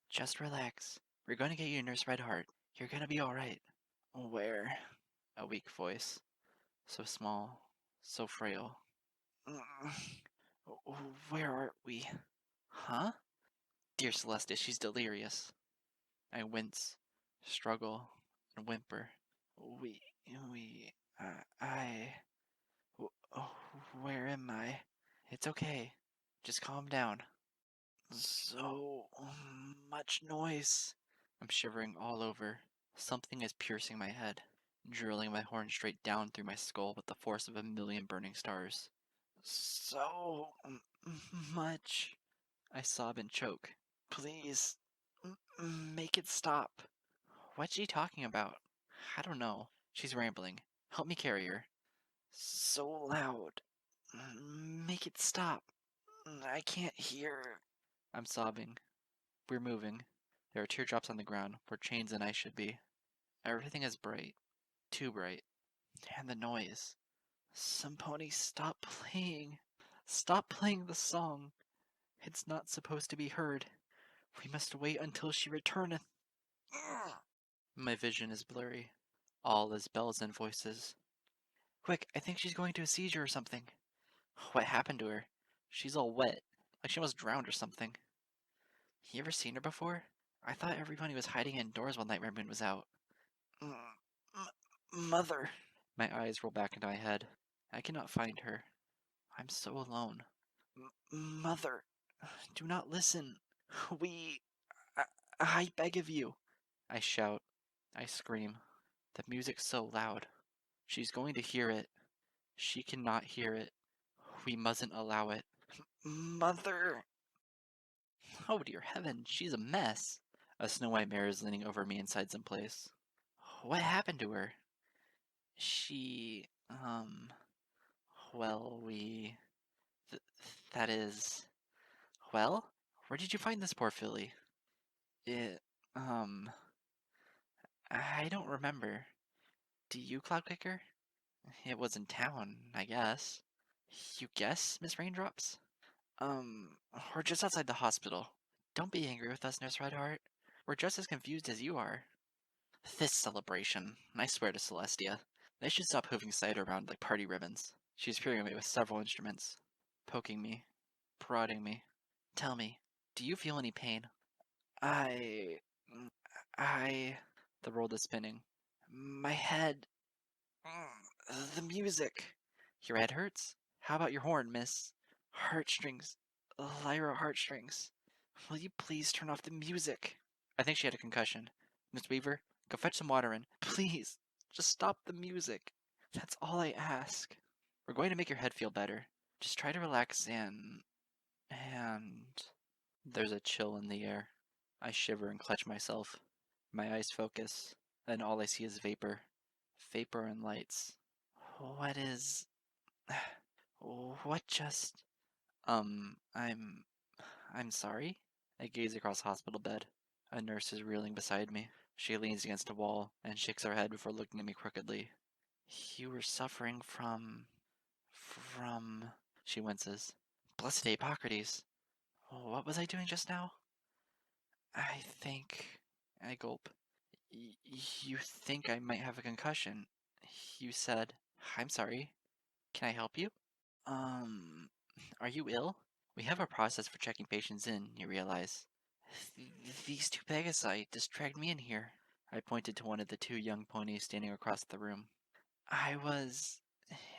Just relax. We're going to get you a nurse red heart. You're going to be alright. Where? A weak voice. So small. So frail. Where are we? Huh? Dear Celestia, she's delirious. I wince, struggle, and whimper. We, I, where am I? It's okay. Just calm down. So much noise. I'm shivering all over. Something is piercing my head, drilling my horn straight down through my skull with the force of a million burning stars. So much. I sob and choke. Please, make it stop. What's she talking about? I don't know. She's rambling. Help me carry her. So loud. Make it stop. I can't hear. I'm sobbing. We're moving. There are teardrops on the ground, where chains and ice should be. Everything is bright. Too bright. And the noise. Symphony, stop playing. Stop playing the song. It's not supposed to be heard. We must wait until she returneth. My vision is blurry. All is bells and voices. Quick, I think she's going to a seizure or something. What happened to her? She's all wet, like she almost drowned or something. You ever seen her before? I thought everybody was hiding indoors while Nightmare Moon was out. Mother. My eyes roll back into my head. I cannot find her. I'm so alone. Mother, do not listen. We... I beg of you. I shout. I scream. The music's so loud. She's going to hear it. She cannot hear it. We mustn't allow it. Mother! Oh dear heaven, she's a mess. A Snow White mare is leaning over me inside some place. What happened to her? She, well, th that is... Well? Where did you find this poor filly? It, I don't remember. Do you, Cloudkicker? It was in town, I guess. You guess, Miss Raindrops? We're just outside the hospital. Don't be angry with us, Nurse Redheart. We're just as confused as you are. This celebration, I swear to Celestia. They should stop hooving cider around like party ribbons. She's peering me with several instruments, poking me, prodding me. Tell me, do you feel any pain? I... I... The world is spinning. My head... The music. Your head hurts? How about your horn, miss? Heartstrings. Lyra heartstrings. Will you please turn off the music? I think she had a concussion. Miss Weaver, go fetch some water and please, just stop the music. That's all I ask. We're going to make your head feel better. Just try to relax and... There's a chill in the air. I shiver and clutch myself. My eyes focus, and all I see is vapor. Vapor and lights. What is... What just... I'm sorry? I gaze across the hospital bed. A nurse is reeling beside me. She leans against a wall and shakes her head before looking at me crookedly. You were suffering from... She winces. Blessed Hippocrates. What was I doing just now? I think... I gulp. You think I might have a concussion. You said... I'm sorry. Can I help you? Are you ill? We have a process for checking patients in, you realize. These two Pegasi just dragged me in here. I pointed to one of the two young ponies standing across the room. I was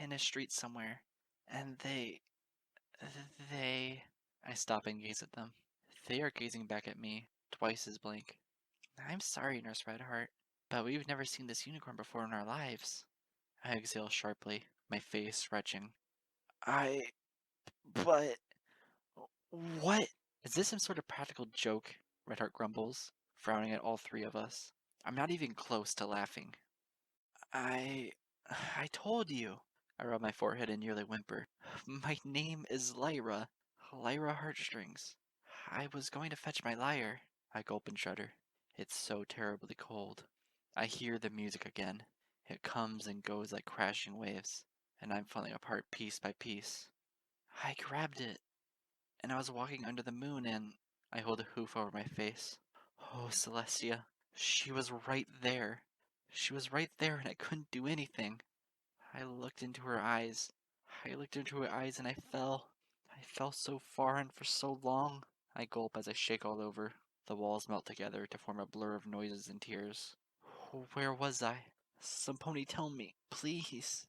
in a street somewhere, and they... I stop and gaze at them. They are gazing back at me, twice as blank. I'm sorry, Nurse Redheart, but we've never seen this unicorn before in our lives. I exhale sharply, my face retching. But... What? Is this some sort of practical joke? Redheart grumbles, frowning at all three of us. I'm not even close to laughing. I told you. I rub my forehead and nearly whimper. My name is Lyra. Lyra Heartstrings. I was going to fetch my lyre. I gulp and shudder. It's so terribly cold. I hear the music again. It comes and goes like crashing waves, and I'm falling apart piece by piece. I grabbed it, and I was walking under the moon, and I hold a hoof over my face. Oh, Celestia, she was right there. She was right there, and I couldn't do anything. I looked into her eyes. And I fell. I fell so far and for so long. I gulp as I shake all over. The walls melt together to form a blur of noises and tears. Where was I? Some pony tell me, please.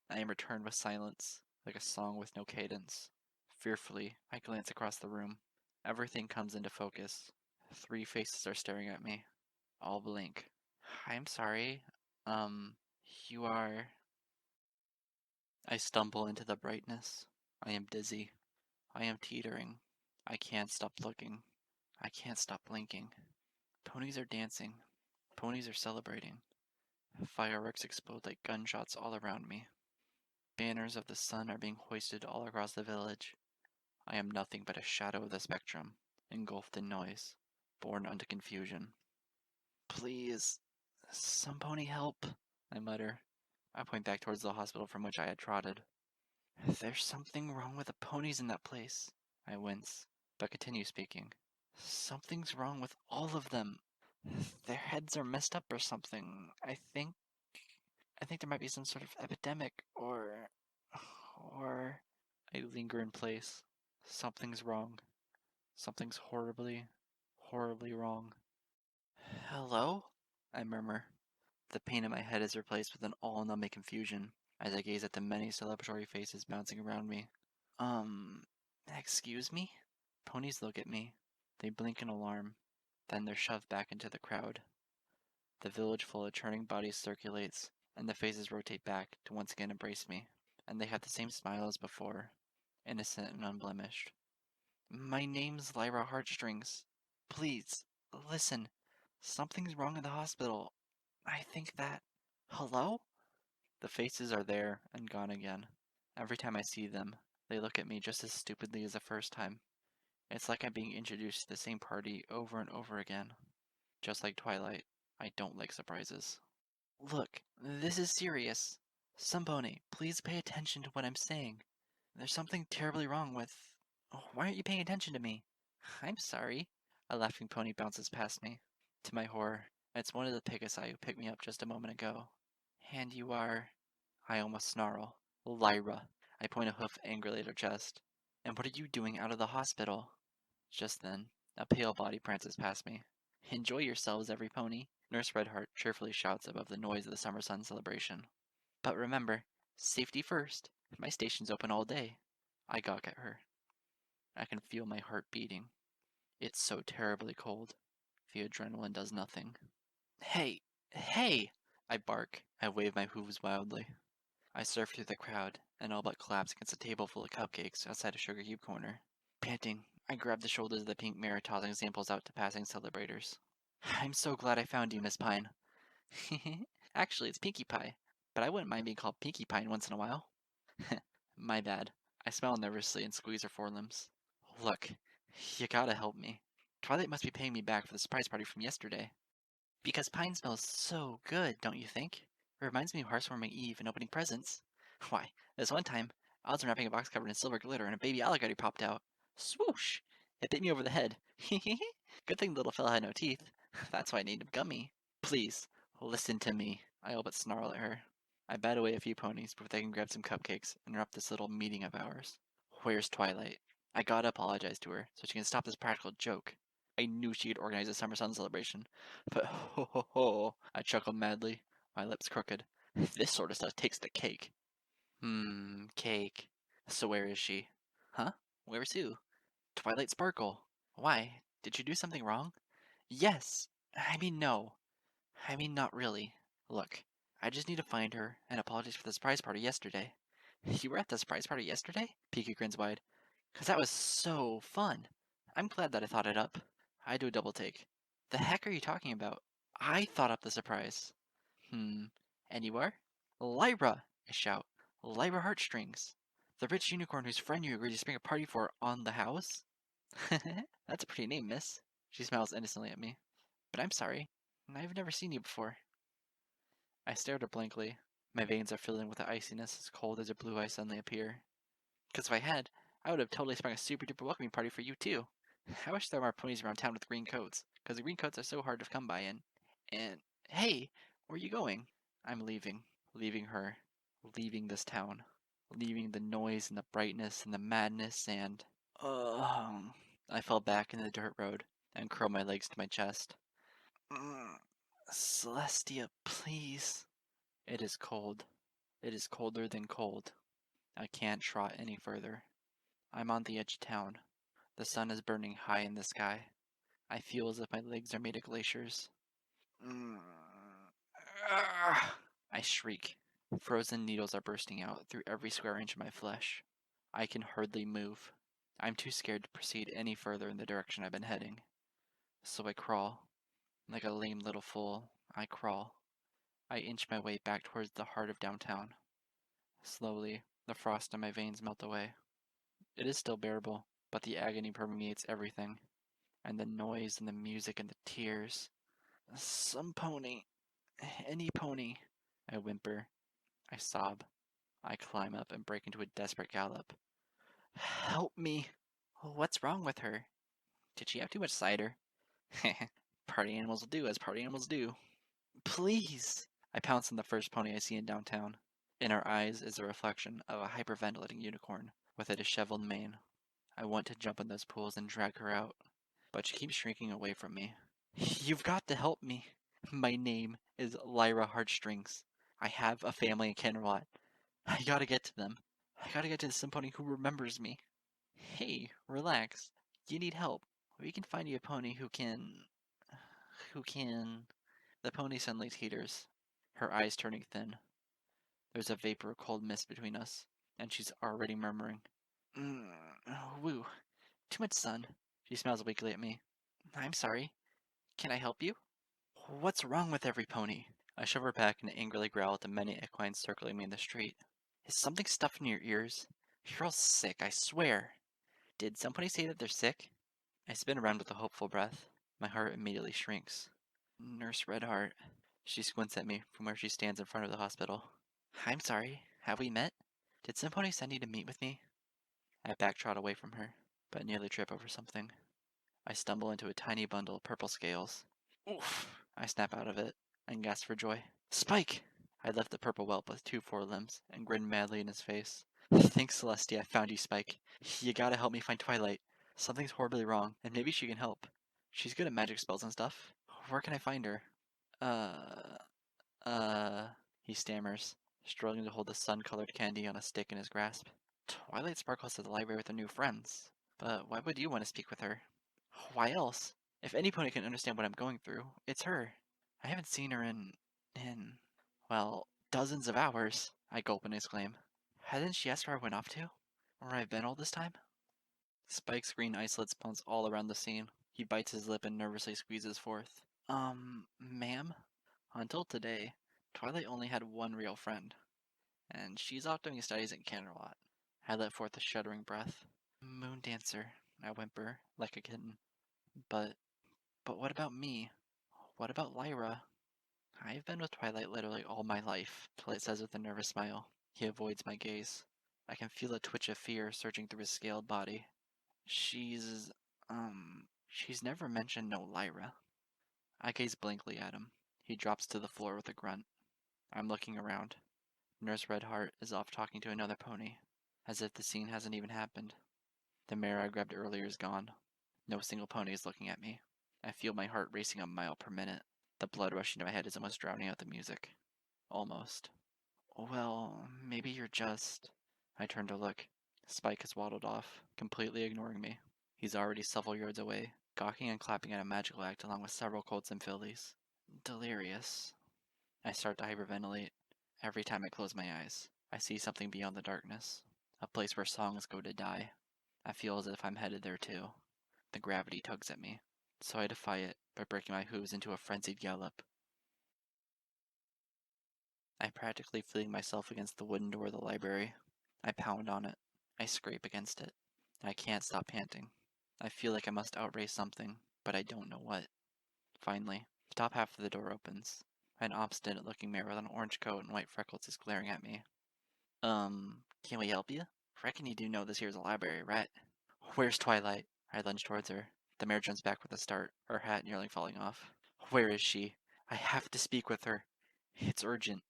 I am returned with silence, like a song with no cadence. Fearfully, I glance across the room. Everything comes into focus. Three faces are staring at me. All blink. I'm sorry. You are... I stumble into the brightness. I am dizzy. I am teetering. I can't stop looking. I can't stop blinking. Ponies are dancing. Ponies are celebrating. Fireworks explode like gunshots all around me. Banners of the sun are being hoisted all across the village. I am nothing but a shadow of the spectrum, engulfed in noise, born unto confusion. Please, some pony help, I mutter. I point back towards the hospital from which I had trotted. There's something wrong with the ponies in that place, I wince, but continue speaking. Something's wrong with all of them. Their heads are messed up or something. I think there might be some sort of epidemic, or... I linger in place. Something's wrong. Something's horribly, horribly wrong. Hello? I murmur. The pain in my head is replaced with an all-numbing confusion as I gaze at the many celebratory faces bouncing around me. Um, excuse me? Ponies look at me. They blink in alarm. Then they're shoved back into the crowd. The village full of churning bodies circulates, and the faces rotate back to once again embrace me. And they have the same smile as before, innocent and unblemished. My name's Lyra Heartstrings. Please, listen. Something's wrong in the hospital. I think that... Hello? The faces are there and gone again. Every time I see them, they look at me just as stupidly as the first time. It's like I'm being introduced to the same party over and over again. Just like Twilight, I don't like surprises. Look, this is serious. Symphony, please pay attention to what I'm saying. There's something terribly wrong with... Oh, why aren't you paying attention to me? I'm sorry. A laughing pony bounces past me. To my horror, it's one of the Pegasi who picked me up just a moment ago. And you are... I almost snarl. Lyra. I point a hoof angrily at her chest. And what are you doing out of the hospital? Just then, a pale body prances past me. Enjoy yourselves, every pony, Nurse Redheart cheerfully shouts above the noise of the summer sun celebration. But remember, safety first. My station's open all day. I gawk at her. I can feel my heart beating. It's so terribly cold. The adrenaline does nothing. Hey! Hey! I bark. I wave my hooves wildly. I surf through the crowd and all but collapse against a table full of cupcakes outside a Sugar Cube corner. Panting, I grab the shoulders of the pink mare, tossing samples out to passing celebrators. I'm so glad I found you, Miss Pine. Actually, it's Pinkie Pie, but I wouldn't mind being called Pinkie Pine once in a while. My bad. I smile nervously and squeeze her forelimbs. Look, you gotta help me. Twilight must be paying me back for the surprise party from yesterday. Because pine smells so good, don't you think? It reminds me of Hearthwarming Eve and opening presents. Why, this one time, I was unwrapping a box covered in silver glitter and a baby alligator popped out. Swoosh! It bit me over the head. Good thing the little fella had no teeth. That's why I named him Gummy. Please, listen to me. I all but snarl at her. I bat away a few ponies before they can grab some cupcakes and interrupt this little meeting of ours. Where's Twilight? I gotta apologize to her so she can stop this practical joke. I knew she'd organize a summer sun celebration. But ho ho ho, I chuckled madly, my lips crooked. This sort of stuff takes the cake. Cake. So where is she? Huh? Where's who? Twilight Sparkle. Why? Did you do something wrong? Yes. No. Not really. Look, I just need to find her and apologize for the surprise party yesterday. You were at the surprise party yesterday? Peaky grins wide. 'Cause that was so fun. I'm glad that I thought it up. I do a double take. The heck are you talking about? I thought up the surprise. And you are? Lyra! I shout. Lyra Heartstrings. The rich unicorn whose friend you agreed to spring a party for on the house? That's a pretty name, miss. She smiles innocently at me. But I'm sorry. I've never seen you before. I stare at her blankly. My veins are filling with the iciness as cold as her blue eyes suddenly appear. 'Cause if I had, I would have totally sprung a super duper welcoming party for you too. I wish there were more ponies around town with green coats, 'cause the green coats are so hard to come by and hey, where are you going? I'm leaving. Leaving her. Leaving this town. Leaving the noise and the brightness and the madness and... I fell back in the dirt road and curled my legs to my chest. Celestia, please. It is cold. It is colder than cold. I can't trot any further. I'm on the edge of town. The sun is burning high in the sky. I feel as if my legs are made of glaciers. I shriek. Frozen needles are bursting out through every square inch of my flesh. I can hardly move. I'm too scared to proceed any further in the direction I've been heading. So I crawl. Like a lame little fool, I crawl. I inch my way back towards the heart of downtown. Slowly, the frost in my veins melt away. It is still bearable, but the agony permeates everything. And the noise and the music and the tears. Some pony. Any pony. I whimper. I sob. I climb up and break into a desperate gallop. Help me. What's wrong with her? Did she have too much cider? Party animals will do as party animals do. Please. I pounce on the first pony I see in downtown. In her eyes is a reflection of a hyperventilating unicorn with a disheveled mane. I want to jump in those pools and drag her out, but she keeps shrinking away from me. You've got to help me. My name is Lyra Heartstrings. I have a family in Camelot. I gotta get to them. I gotta get to the Symphony who remembers me. Hey, relax. You need help. We can find you a pony who can... Who can... The pony suddenly teeters, her eyes turning thin. There's a vapor of cold mist between us, and she's already murmuring. Woo. Too much sun. She smiles weakly at me. I'm sorry. Can I help you? What's wrong with every pony? I shove her back and angrily growl at the many equines circling me in the street. Is something stuffed in your ears? You're all sick, I swear. Did somebody say that they're sick? I spin around with a hopeful breath. My heart immediately shrinks. Nurse Redheart. She squints at me from where she stands in front of the hospital. I'm sorry. Have we met? Did somebody send you to meet with me? I backtrot away from her, but nearly trip over something. I stumble into a tiny bundle of purple scales. Oof! I snap out of it and gasp for joy. Spike! I lift the purple whelp with 2 forelimbs and grin madly in his face. Thanks, Celestia, I found you, Spike. You gotta help me find Twilight. Something's horribly wrong, and maybe she can help. She's good at magic spells and stuff. Where can I find her? He stammers, struggling to hold the sun-colored candy on a stick in his grasp. Twilight sparkles to the library with her new friends. But why would you want to speak with her? Why else? If any pony can understand what I'm going through, it's her. I haven't seen her in, well, dozens of hours, I gulp and exclaim. Hasn't she asked where I went off to? Where I've been all this time? Spike's green islets bounce all around the scene. He bites his lip and nervously squeezes forth. Ma'am? Until today, Twilight only had one real friend, and she's off doing studies in Camelot. I let forth a shuddering breath. Moon Dancer, I whimper, like a kitten. But what about me? What about Lyra? I've been with Twilight literally all my life, Twilight says with a nervous smile. He avoids my gaze. I can feel a twitch of fear surging through his scaled body. She's never mentioned no Lyra. I gaze blankly at him. He drops to the floor with a grunt. I'm looking around. Nurse Redheart is off talking to another pony, as if the scene hasn't even happened. The mare I grabbed earlier is gone. No single pony is looking at me. I feel my heart racing a mile per minute. The blood rushing to my head is almost drowning out the music. Almost. Well, maybe you're just... I turn to look. Spike has waddled off, completely ignoring me. He's already several yards away, gawking and clapping at a magical act along with several colts and fillies. Delirious. I start to hyperventilate. Every time I close my eyes, I see something beyond the darkness. A place where songs go to die. I feel as if I'm headed there too. The gravity tugs at me, so I defy it by breaking my hooves into a frenzied gallop. I practically fling myself against the wooden door of the library. I pound on it. I scrape against it. I can't stop panting. I feel like I must outrace something, but I don't know what. Finally, the top half of the door opens. An obstinate-looking mare with an orange coat and white freckles is glaring at me. Can we help you? Reckon you do know this here's a library, right? Where's Twilight? I lunge towards her. The mare jumps back with a start, her hat nearly falling off. Where is she? I have to speak with her. It's urgent.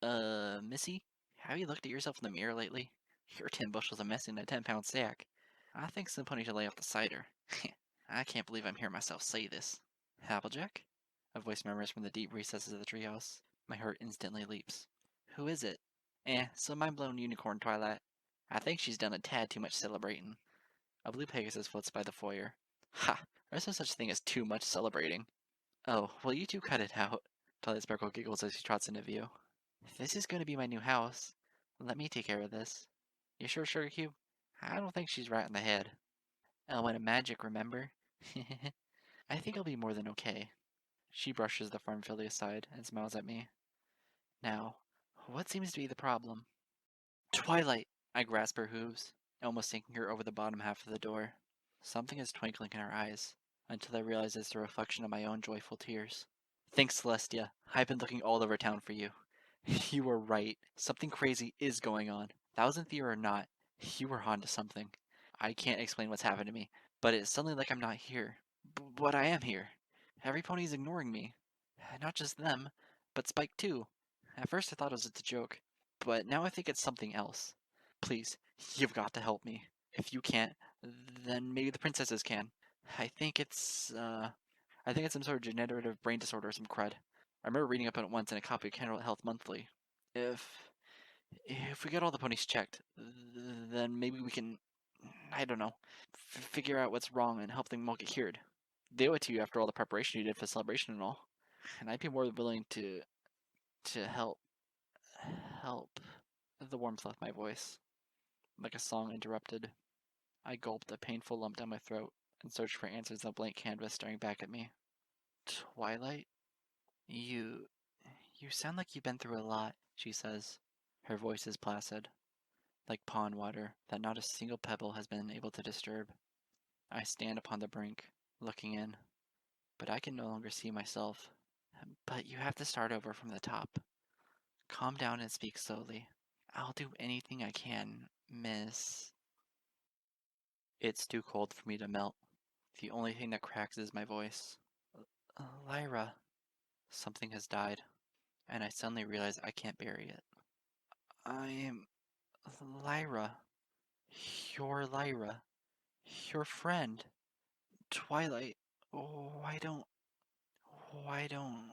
Missy? Have you looked at yourself in the mirror lately? You're 10 bushels of mess in a 10-pound sack. I think Symphony should lay off the cider. I can't believe I'm hearing myself say this. Applejack? A voice murmurs from the deep recesses of the treehouse. My heart instantly leaps. Who is it? Some mind-blown unicorn, Twilight. I think she's done a tad too much celebrating. A blue Pegasus floats by the foyer. Ha! There's no such thing as too much celebrating. Oh, well you two cut it out. Twilight Sparkle giggles as she trots into view. This is going to be my new house. Let me take care of this. You sure, Sugar Cube? I don't think she's right in the head. Element of magic, remember? I think I'll be more than okay. She brushes the farm filly aside and smiles at me. Now, what seems to be the problem? Twilight! I grasp her hooves, almost sinking her over the bottom half of the door. Something is twinkling in her eyes, until I realize it's the reflection of my own joyful tears. Thanks, Celestia. I've been looking all over town for you. You were right. Something crazy is going on. Thousandth year or not, you were onto something. I can't explain what's happened to me, but it's suddenly like I'm not here. But I am here. Every pony's ignoring me. Not just them, but Spike too. At first I thought it was just a joke, but now I think it's something else. Please, you've got to help me. If you can't, Then maybe the princesses can. I think it's, I think it's some sort of degenerative brain disorder or some crud. I remember reading up on it once in a copy of Canada Health Monthly. If if we get all the ponies checked, then maybe we can, I don't know, figure out what's wrong and help them all get cured. They owe it to you after all the preparation you did for the celebration and all. And I'd be more than willing to help. Help. The warmth left my voice, like a song interrupted. I gulped a painful lump down my throat and searched for answers on the blank canvas staring back at me. Twilight? You... You sound like you've been through a lot, she says. Her voice is placid, like pond water that not a single pebble has been able to disturb. I stand upon the brink, looking in, but I can no longer see myself. But you have to start over from the top. Calm down and speak slowly. I'll do anything I can, miss. It's too cold for me to melt. The only thing that cracks is my voice. Lyra. Something has died, and I suddenly realize I can't bury it. I'm Lyra. Your Lyra. Your friend. Twilight. Why don't... Why don't...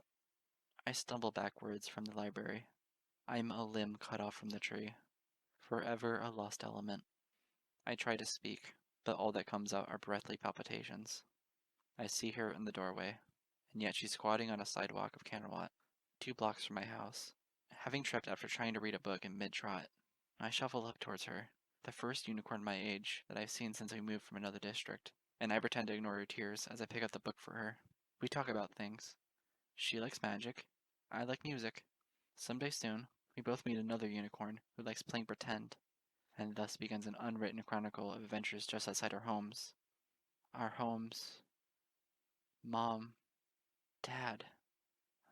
I stumble backwards from the library. I'm a limb cut off from the tree. Forever a lost element. I try to speak, but all that comes out are breathly palpitations. I see her in the doorway, and yet she's squatting on a sidewalk of Canterlot, 2 blocks from my house. Having tripped after trying to read a book in mid-trot, I shuffle up towards her, the first unicorn my age that I've seen since we moved from another district, and I pretend to ignore her tears as I pick up the book for her. We talk about things. She likes magic. I like music. Someday soon, we both meet another unicorn who likes playing pretend, and thus begins an unwritten chronicle of adventures just outside our homes. Our homes. Mom. Dad.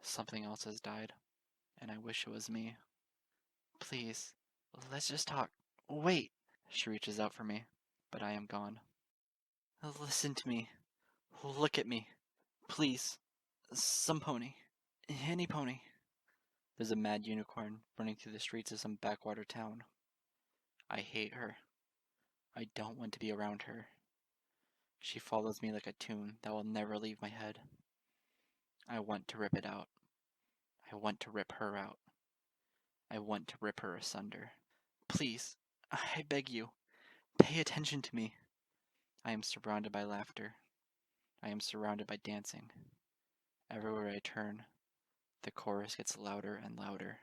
Something else has died, and I wish it was me. Please, let's just talk. Wait! She reaches out for me, but I am gone. Listen to me. Look at me. Please. Some pony. Any pony. There's a mad unicorn running through the streets of some backwater town. I hate her. I don't want to be around her. She follows me like a tune that will never leave my head. I want to rip it out. I want to rip her out. I want to rip her asunder. Please, I beg you, pay attention to me. I am surrounded by laughter. I am surrounded by dancing. Everywhere I turn, the chorus gets louder and louder.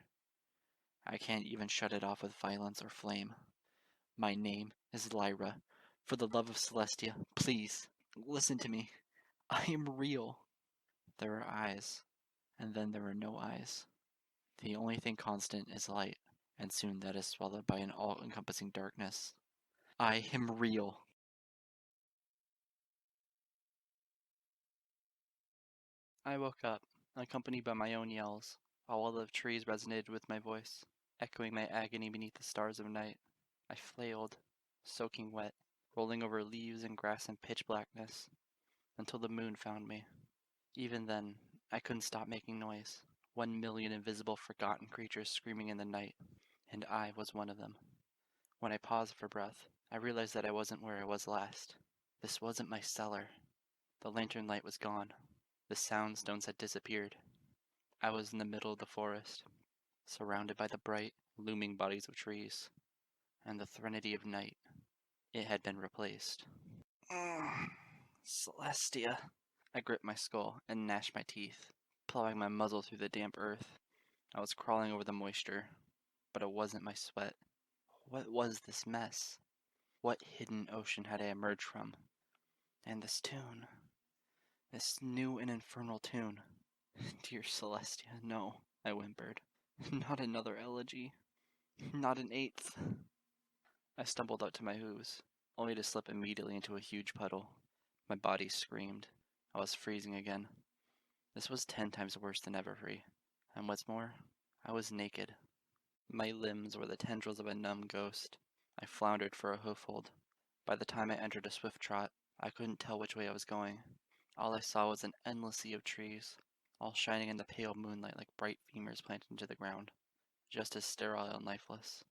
I can't even shut it off with violence or flame. My name is Lyra. For the love of Celestia, please, listen to me. I am real. There are eyes, and then there are no eyes. The only thing constant is light, and soon that is swallowed by an all-encompassing darkness. I am real. I woke up, accompanied by my own yells. All the trees resonated with my voice, echoing my agony beneath the stars of night. I flailed, soaking wet, rolling over leaves and grass in pitch blackness, until the moon found me. Even then, I couldn't stop making noise. 1,000,000 invisible, forgotten creatures screaming in the night, and I was one of them. When I paused for breath, I realized that I wasn't where I was last. This wasn't my cellar. The lantern light was gone. The sound stones had disappeared. I was in the middle of the forest, surrounded by the bright, looming bodies of trees, and the threnody of night. It had been replaced. Celestia. I gripped my skull and gnashed my teeth, plowing my muzzle through the damp earth. I was crawling over the moisture, but it wasn't my sweat. What was this mess? What hidden ocean had I emerged from? And this tune. This new and infernal tune. Dear Celestia, no, I whimpered. Not another elegy. Not an eighth. I stumbled out to my hooves, only to slip immediately into a huge puddle. My body screamed. I was freezing again. This was 10 times worse than Everfree. And what's more, I was naked. My limbs were the tendrils of a numb ghost. I floundered for a hoofhold. By the time I entered a swift trot, I couldn't tell which way I was going. All I saw was an endless sea of trees, all shining in the pale moonlight like bright femurs planted into the ground, just as sterile and lifeless.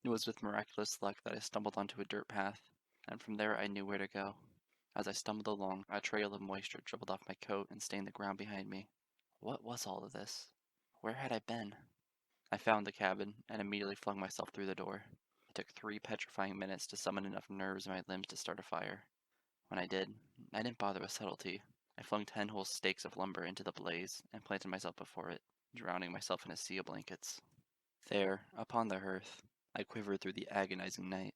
It was with miraculous luck that I stumbled onto a dirt path. and from there I knew where to go. As I stumbled along, a trail of moisture dribbled off my coat and stained the ground behind me. What was all of this? Where had I been? I found the cabin and immediately flung myself through the door. It took 3 petrifying minutes to summon enough nerves in my limbs to start a fire. When I did, I didn't bother with subtlety. I flung 10 whole stakes of lumber into the blaze and planted myself before it, drowning myself in a sea of blankets. There, upon the hearth, I quivered through the agonizing night.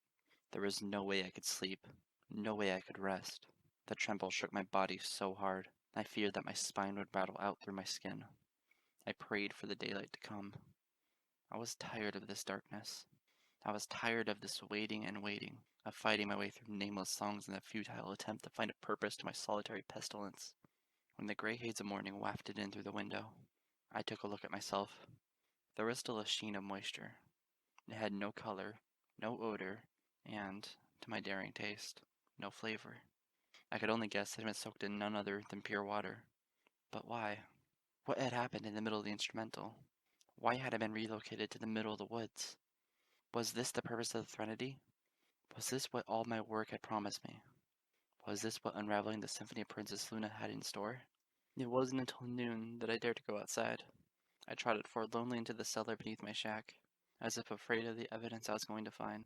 There was no way I could sleep, no way I could rest. The tremble shook my body so hard, I feared that my spine would rattle out through my skin. I prayed for the daylight to come. I was tired of this darkness. I was tired of this waiting and waiting, of fighting my way through nameless songs in a futile attempt to find a purpose to my solitary pestilence. When the gray haze of morning wafted in through the window, I took a look at myself. There was still a sheen of moisture. It had no color, no odor, and, to my daring taste, no flavor. I could only guess that it had been soaked in none other than pure water. But why? What had happened in the middle of the instrumental? Why had I been relocated to the middle of the woods? Was this the purpose of the Threnody? Was this what all my work had promised me? Was this what unraveling the Symphony of Princess Luna had in store? It wasn't until noon that I dared to go outside. I trotted forlornly into the cellar beneath my shack, as if afraid of the evidence I was going to find.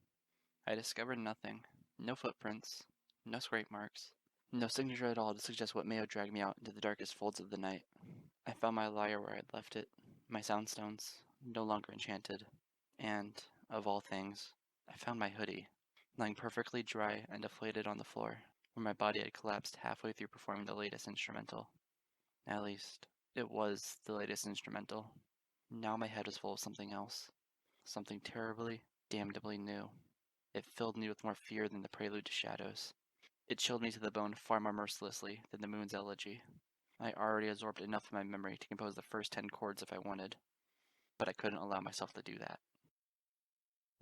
I discovered nothing. No footprints. No scrape marks. No signature at all to suggest what may have dragged me out into the darkest folds of the night. I found my lyre where I had left it, my soundstones, no longer enchanted. And, of all things, I found my hoodie, lying perfectly dry and deflated on the floor, where my body had collapsed halfway through performing the latest instrumental. At least, it was the latest instrumental. Now my head was full of something else. Something terribly, damnably new. It filled me with more fear than the prelude to shadows. It chilled me to the bone far more mercilessly than the moon's elegy. I already absorbed enough of my memory to compose the first 10 chords if I wanted, but I couldn't allow myself to do that.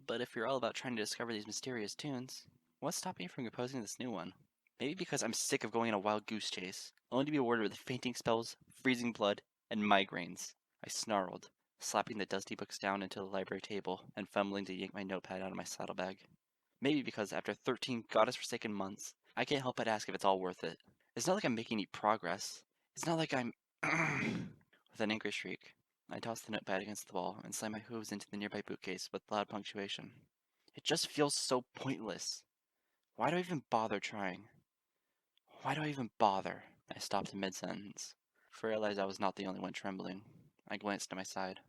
But if you're all about trying to discover these mysterious tunes, what's stopping you from composing this new one? Maybe because I'm sick of going on a wild goose chase, only to be rewarded with fainting spells, freezing blood, and migraines. I snarled, slapping the dusty books down into the library table and fumbling to yank my notepad out of my saddlebag. Maybe because after 13 goddess-forsaken months, I can't help but ask if it's all worth it. It's not like I'm making any progress. It's not like I'm... With an angry shriek, I tossed the notepad against the wall and slammed my hooves into the nearby bookcase with loud punctuation. It just feels so pointless. Why do I even bother trying? Why do I even bother? I stopped in mid-sentence, for I realized I was not the only one trembling. I glanced to my side.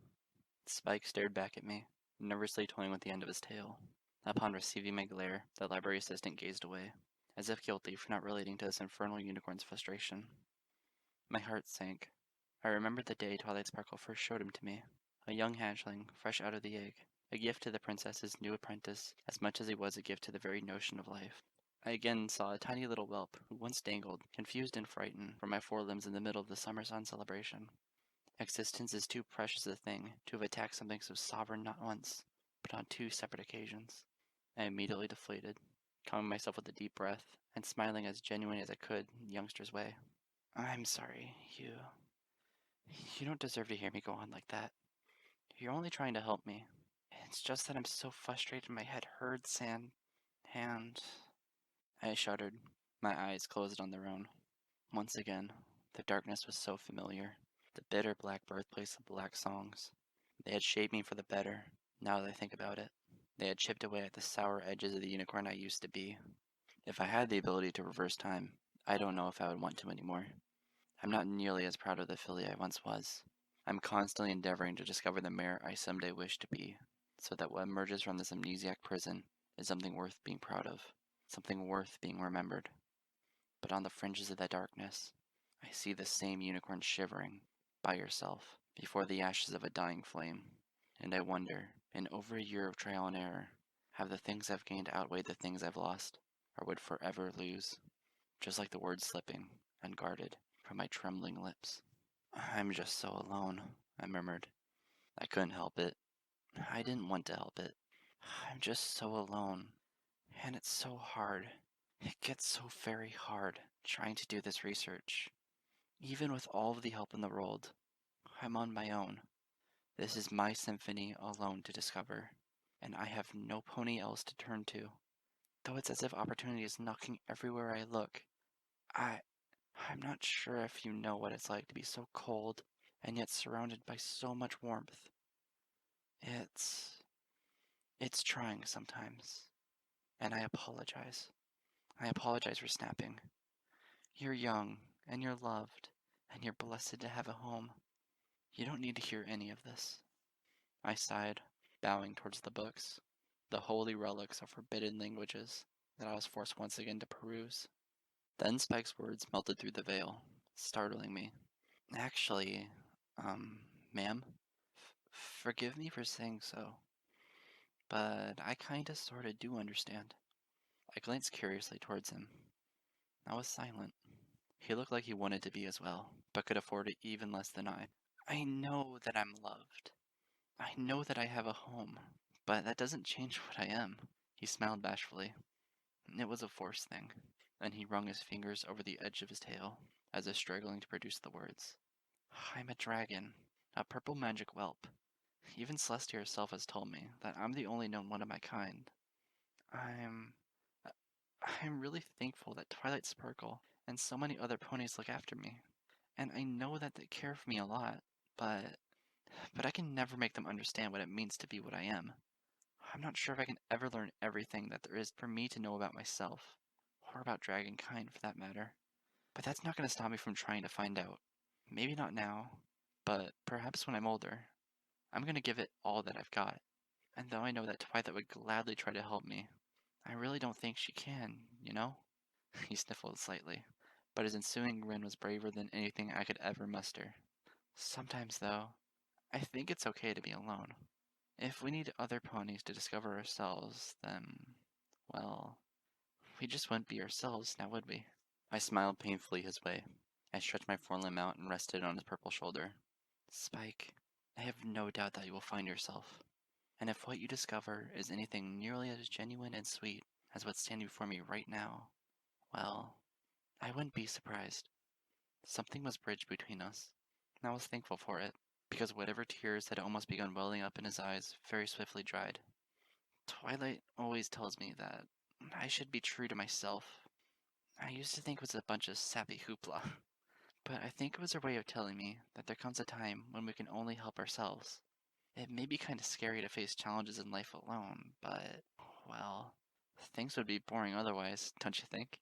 Spike stared back at me, nervously toying with the end of his tail. Upon receiving my glare, the library assistant gazed away, as if guilty for not relating to this infernal unicorn's frustration. My heart sank. I remembered the day Twilight Sparkle first showed him to me, a young hatchling, fresh out of the egg, a gift to the princess's new apprentice as much as he was a gift to the very notion of life. I again saw a tiny little whelp who once dangled, confused and frightened, from my forelimbs in the middle of the summer sun celebration. Existence is too precious a thing to have attacked something so sovereign not once, but on 2 separate occasions. I immediately deflated, calming myself with a deep breath, and smiling as genuine as I could in the youngster's way. I'm sorry, you don't deserve to hear me go on like that. You're only trying to help me. It's just that I'm so frustrated my head hurts and... I shuddered, my eyes closed on their own. Once again, the darkness was so familiar. The bitter black birthplace of black songs. They had shaped me for the better, now that I think about it. They had chipped away at the sour edges of the unicorn I used to be. If I had the ability to reverse time, I don't know if I would want to anymore. I'm not nearly as proud of the filly I once was. I'm constantly endeavoring to discover the mare I someday wish to be, so that what emerges from this amnesiac prison is something worth being proud of, something worth being remembered. But on the fringes of that darkness, I see the same unicorn shivering, by herself, before the ashes of a dying flame. And I wonder, in over a year of trial and error, have the things I've gained outweighed the things I've lost, or would forever lose? Just like the words slipping, unguarded, from my trembling lips. I'm just so alone, I murmured. I couldn't help it. I didn't want to help it. I'm just so alone. And it's so hard. It gets so very hard trying to do this research. Even with all of the help in the world, I'm on my own. This is my symphony alone to discover, and I have no pony else to turn to. though it's as if opportunity is knocking everywhere I look. I, I'm not sure if you know what it's like to be so cold and yet surrounded by so much warmth. It's, it's trying sometimes, and I apologize. I apologize for snapping. You're young, and you're loved, and you're blessed to have a home. You don't need to hear any of this. I sighed, bowing towards the books, the holy relics of forbidden languages that I was forced once again to peruse. Then Spike's words melted through the veil, startling me. Actually, ma'am, forgive me for saying so, but I kinda sorta do understand. I glanced curiously towards him. I was silent. He looked like he wanted to be as well, but could afford it even less than I. I know that I'm loved. I know that I have a home, but that doesn't change what I am. He smiled bashfully. It was a forced thing, and he wrung his fingers over the edge of his tail, as if struggling to produce the words. I'm a dragon, a purple magic whelp. Even Celestia herself has told me that I'm the only known one of my kind. I'm... I'm really thankful that Twilight Sparkle and so many other ponies look after me. And I know that they care for me a lot, but I can never make them understand what it means to be what I am. I'm not sure if I can ever learn everything that there is for me to know about myself, or about Dragonkind for that matter. But that's not going to stop me from trying to find out. Maybe not now, but perhaps when I'm older. I'm going to give it all that I've got. And though I know that Twilight would gladly try to help me, I really don't think she can, you know? He sniffled slightly, but his ensuing grin was braver than anything I could ever muster. Sometimes, though, I think it's okay to be alone. If we need other ponies to discover ourselves, then, well, we just wouldn't be ourselves now, would we? I smiled painfully his way. I stretched my forelimb out and rested on his purple shoulder. Spike, I have no doubt that you will find yourself. And if what you discover is anything nearly as genuine and sweet as what's standing before me right now, well, I wouldn't be surprised. Something was bridged between us, and I was thankful for it, because whatever tears had almost begun welling up in his eyes very swiftly dried. Twilight always tells me that I should be true to myself. I used to think it was a bunch of sappy hoopla, but I think it was her way of telling me that there comes a time when we can only help ourselves. It may be kind of scary to face challenges in life alone, but, well, things would be boring otherwise, don't you think?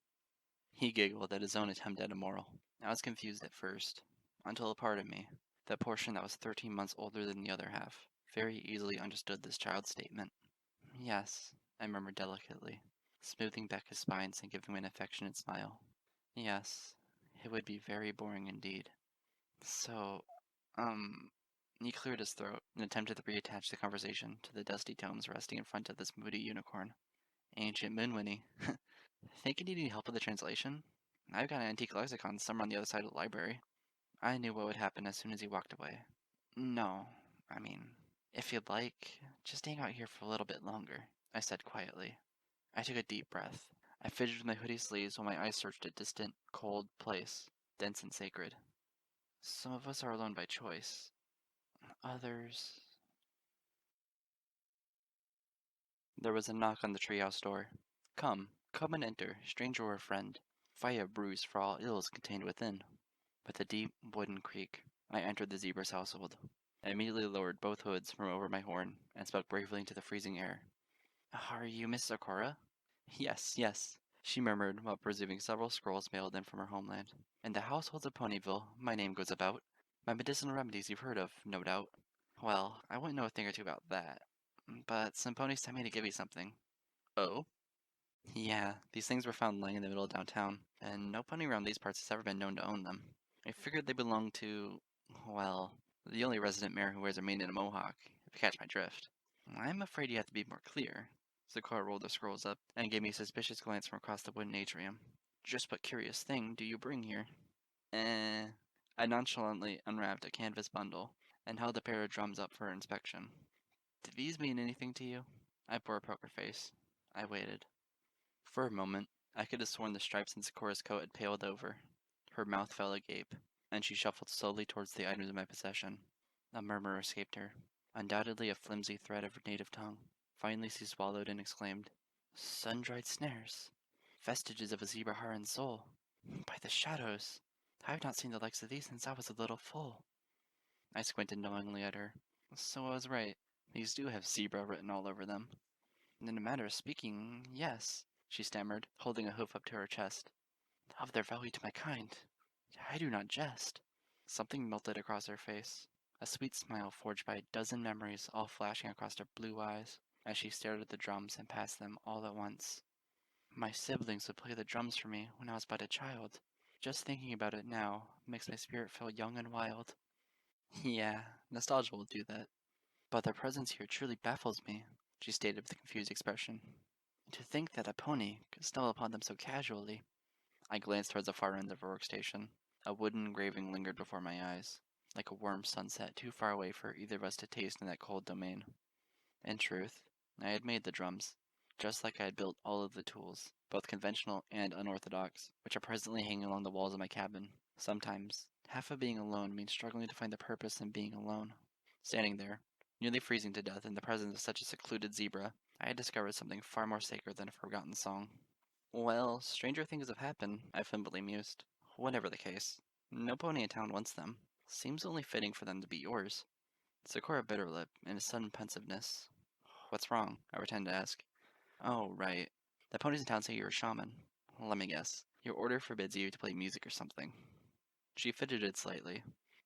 He giggled at his own attempt at a moral. I was confused at first, until a part of me, that portion that was 13 months older than the other half, very easily understood this child's statement. Yes, I murmured delicately, smoothing back his spines and giving him an affectionate smile. Yes, it would be very boring indeed. So, he cleared his throat and attempted to reattach the conversation to the dusty tomes resting in front of this moody unicorn. Ancient Moonwinnie. Think you need any help with the translation? I've got an antique lexicon somewhere on the other side of the library. I knew what would happen as soon as he walked away. No, I mean, if you'd like, just hang out here for a little bit longer, I said quietly. I took a deep breath. I fidgeted with my hoodie sleeves while my eyes searched a distant, cold place, dense and sacred. Some of us are alone by choice. Others... There was a knock on the treehouse door. Come and enter, stranger or friend. For I have bruise for all ills contained within. With a deep, wooden creak, I entered the zebra's household. I immediately lowered both hoods from over my horn, and spoke bravely into the freezing air. Are you Miss Sakura? Yes, she murmured while perusing several scrolls mailed in from her homeland. In the households of Ponyville, my name goes about. My medicinal remedies you've heard of, no doubt. Well, I wouldn't know a thing or two about that. But some ponies sent me to give you something. Oh? Yeah, these things were found laying in the middle of downtown, and no pony around these parts has ever been known to own them. I figured they belonged to, well, the only resident mayor who wears a mane and a mohawk, if you catch my drift. I'm afraid you have to be more clear. Sakura rolled the scrolls up and gave me a suspicious glance from across the wooden atrium. Just what curious thing do you bring here? I nonchalantly unwrapped a canvas bundle and held a pair of drums up for inspection. Did these mean anything to you? I bore a poker face. I waited. For a moment, I could have sworn the stripes in Sakura's coat had paled over. Her mouth fell agape, and she shuffled slowly towards the items in my possession. A murmur escaped her, undoubtedly a flimsy thread of her native tongue. Finally she swallowed and exclaimed, Sun-dried snares. Vestiges of a zebra heart and soul. By the shadows! I have not seen the likes of these since I was a little foal. I squinted knowingly at her. So I was right. These do have zebra written all over them. In a matter of speaking, yes, she stammered, holding a hoof up to her chest. Of their value to my kind. I do not jest. Something melted across her face. A sweet smile forged by a dozen memories all flashing across her blue eyes as she stared at the drums and passed them all at once. My siblings would play the drums for me when I was but a child. Just thinking about it now makes my spirit feel young and wild. Yeah, nostalgia will do that. But their presence here truly baffles me, she stated with a confused expression. To think that a pony could stumble upon them so casually. I glanced towards the far end of her workstation. A wooden engraving lingered before my eyes, like a warm sunset too far away for either of us to taste in that cold domain. In truth, I had made the drums, just like I had built all of the tools, both conventional and unorthodox, which are presently hanging along the walls of my cabin. Sometimes, half of being alone means struggling to find the purpose in being alone. Standing there, nearly freezing to death in the presence of such a secluded zebra, I had discovered something far more sacred than a forgotten song. Well, stranger things have happened, I flippantly mused. Whatever the case, no pony in town wants them. Seems only fitting for them to be yours. Sakura bit her lip in a sudden pensiveness. What's wrong? I pretended to ask. Oh, right. The ponies in town say you're a shaman. Let me guess. Your order forbids you to play music or something. She fidgeted slightly,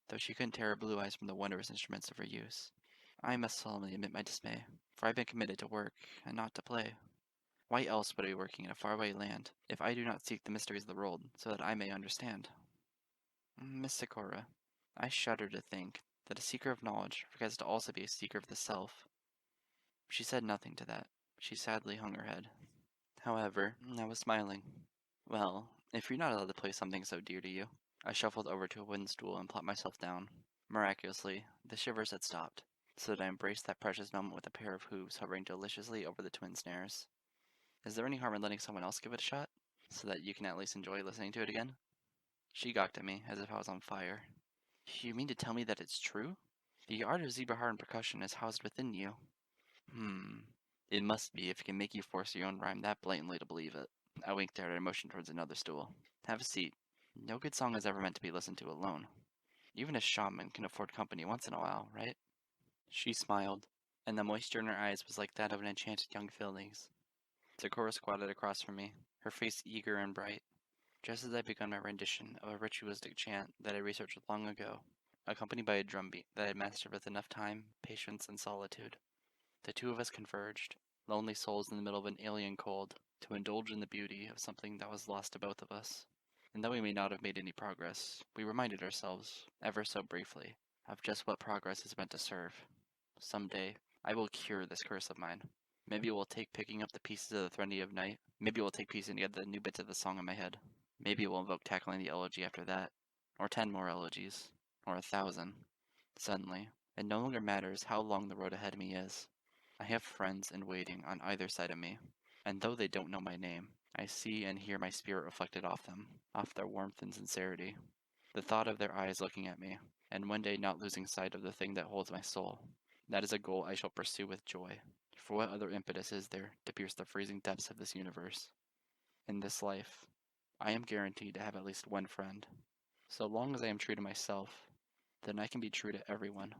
though she couldn't tear her blue eyes from the wondrous instruments of her use. I must solemnly admit my dismay, for I've been committed to work, and not to play. Why else would I be working in a faraway land, if I do not seek the mysteries of the world, so that I may understand? Miss Sakura, I shudder to think that a seeker of knowledge forgets to also be a seeker of the self. She said nothing to that. She sadly hung her head. However, I was smiling. Well, if you're not allowed to play something so dear to you. I shuffled over to a wooden stool and plopped myself down. Miraculously, the shivers had stopped, so that I embraced that precious moment with a pair of hooves hovering deliciously over the twin snares. Is there any harm in letting someone else give it a shot, so that you can at least enjoy listening to it again? She gawked at me, as if I was on fire. You mean to tell me that it's true? The art of zebra heart and percussion is housed within you. It must be if it can make you force your own rhyme that blatantly to believe it. I winked at her and motioned towards another stool. Have a seat. No good song is ever meant to be listened to alone. Even a shaman can afford company once in a while, right? She smiled, and the moisture in her eyes was like that of an enchanted young Phillies. Sakura squatted across from me, her face eager and bright, just as I begun my rendition of a ritualistic chant that I researched long ago, accompanied by a drum beat that I had mastered with enough time, patience, and solitude. The two of us converged, lonely souls in the middle of an alien cold, to indulge in the beauty of something that was lost to both of us. And though we may not have made any progress, we reminded ourselves, ever so briefly, of just what progress is meant to serve. Someday, I will cure this curse of mine. Maybe it will take picking up the pieces of the Threnody of Night. Maybe it will take piecing together the new bits of the song in my head. Maybe it will invoke tackling the elegy after that. Or 10 more elegies. Or 1,000. Suddenly, it no longer matters how long the road ahead of me is. I have friends in waiting on either side of me, and though they don't know my name, I see and hear my spirit reflected off them, off their warmth and sincerity. The thought of their eyes looking at me, and one day not losing sight of the thing that holds my soul, that is a goal I shall pursue with joy. For what other impetus is there to pierce the freezing depths of this universe? In this life, I am guaranteed to have at least one friend. So long as I am true to myself, then I can be true to everyone.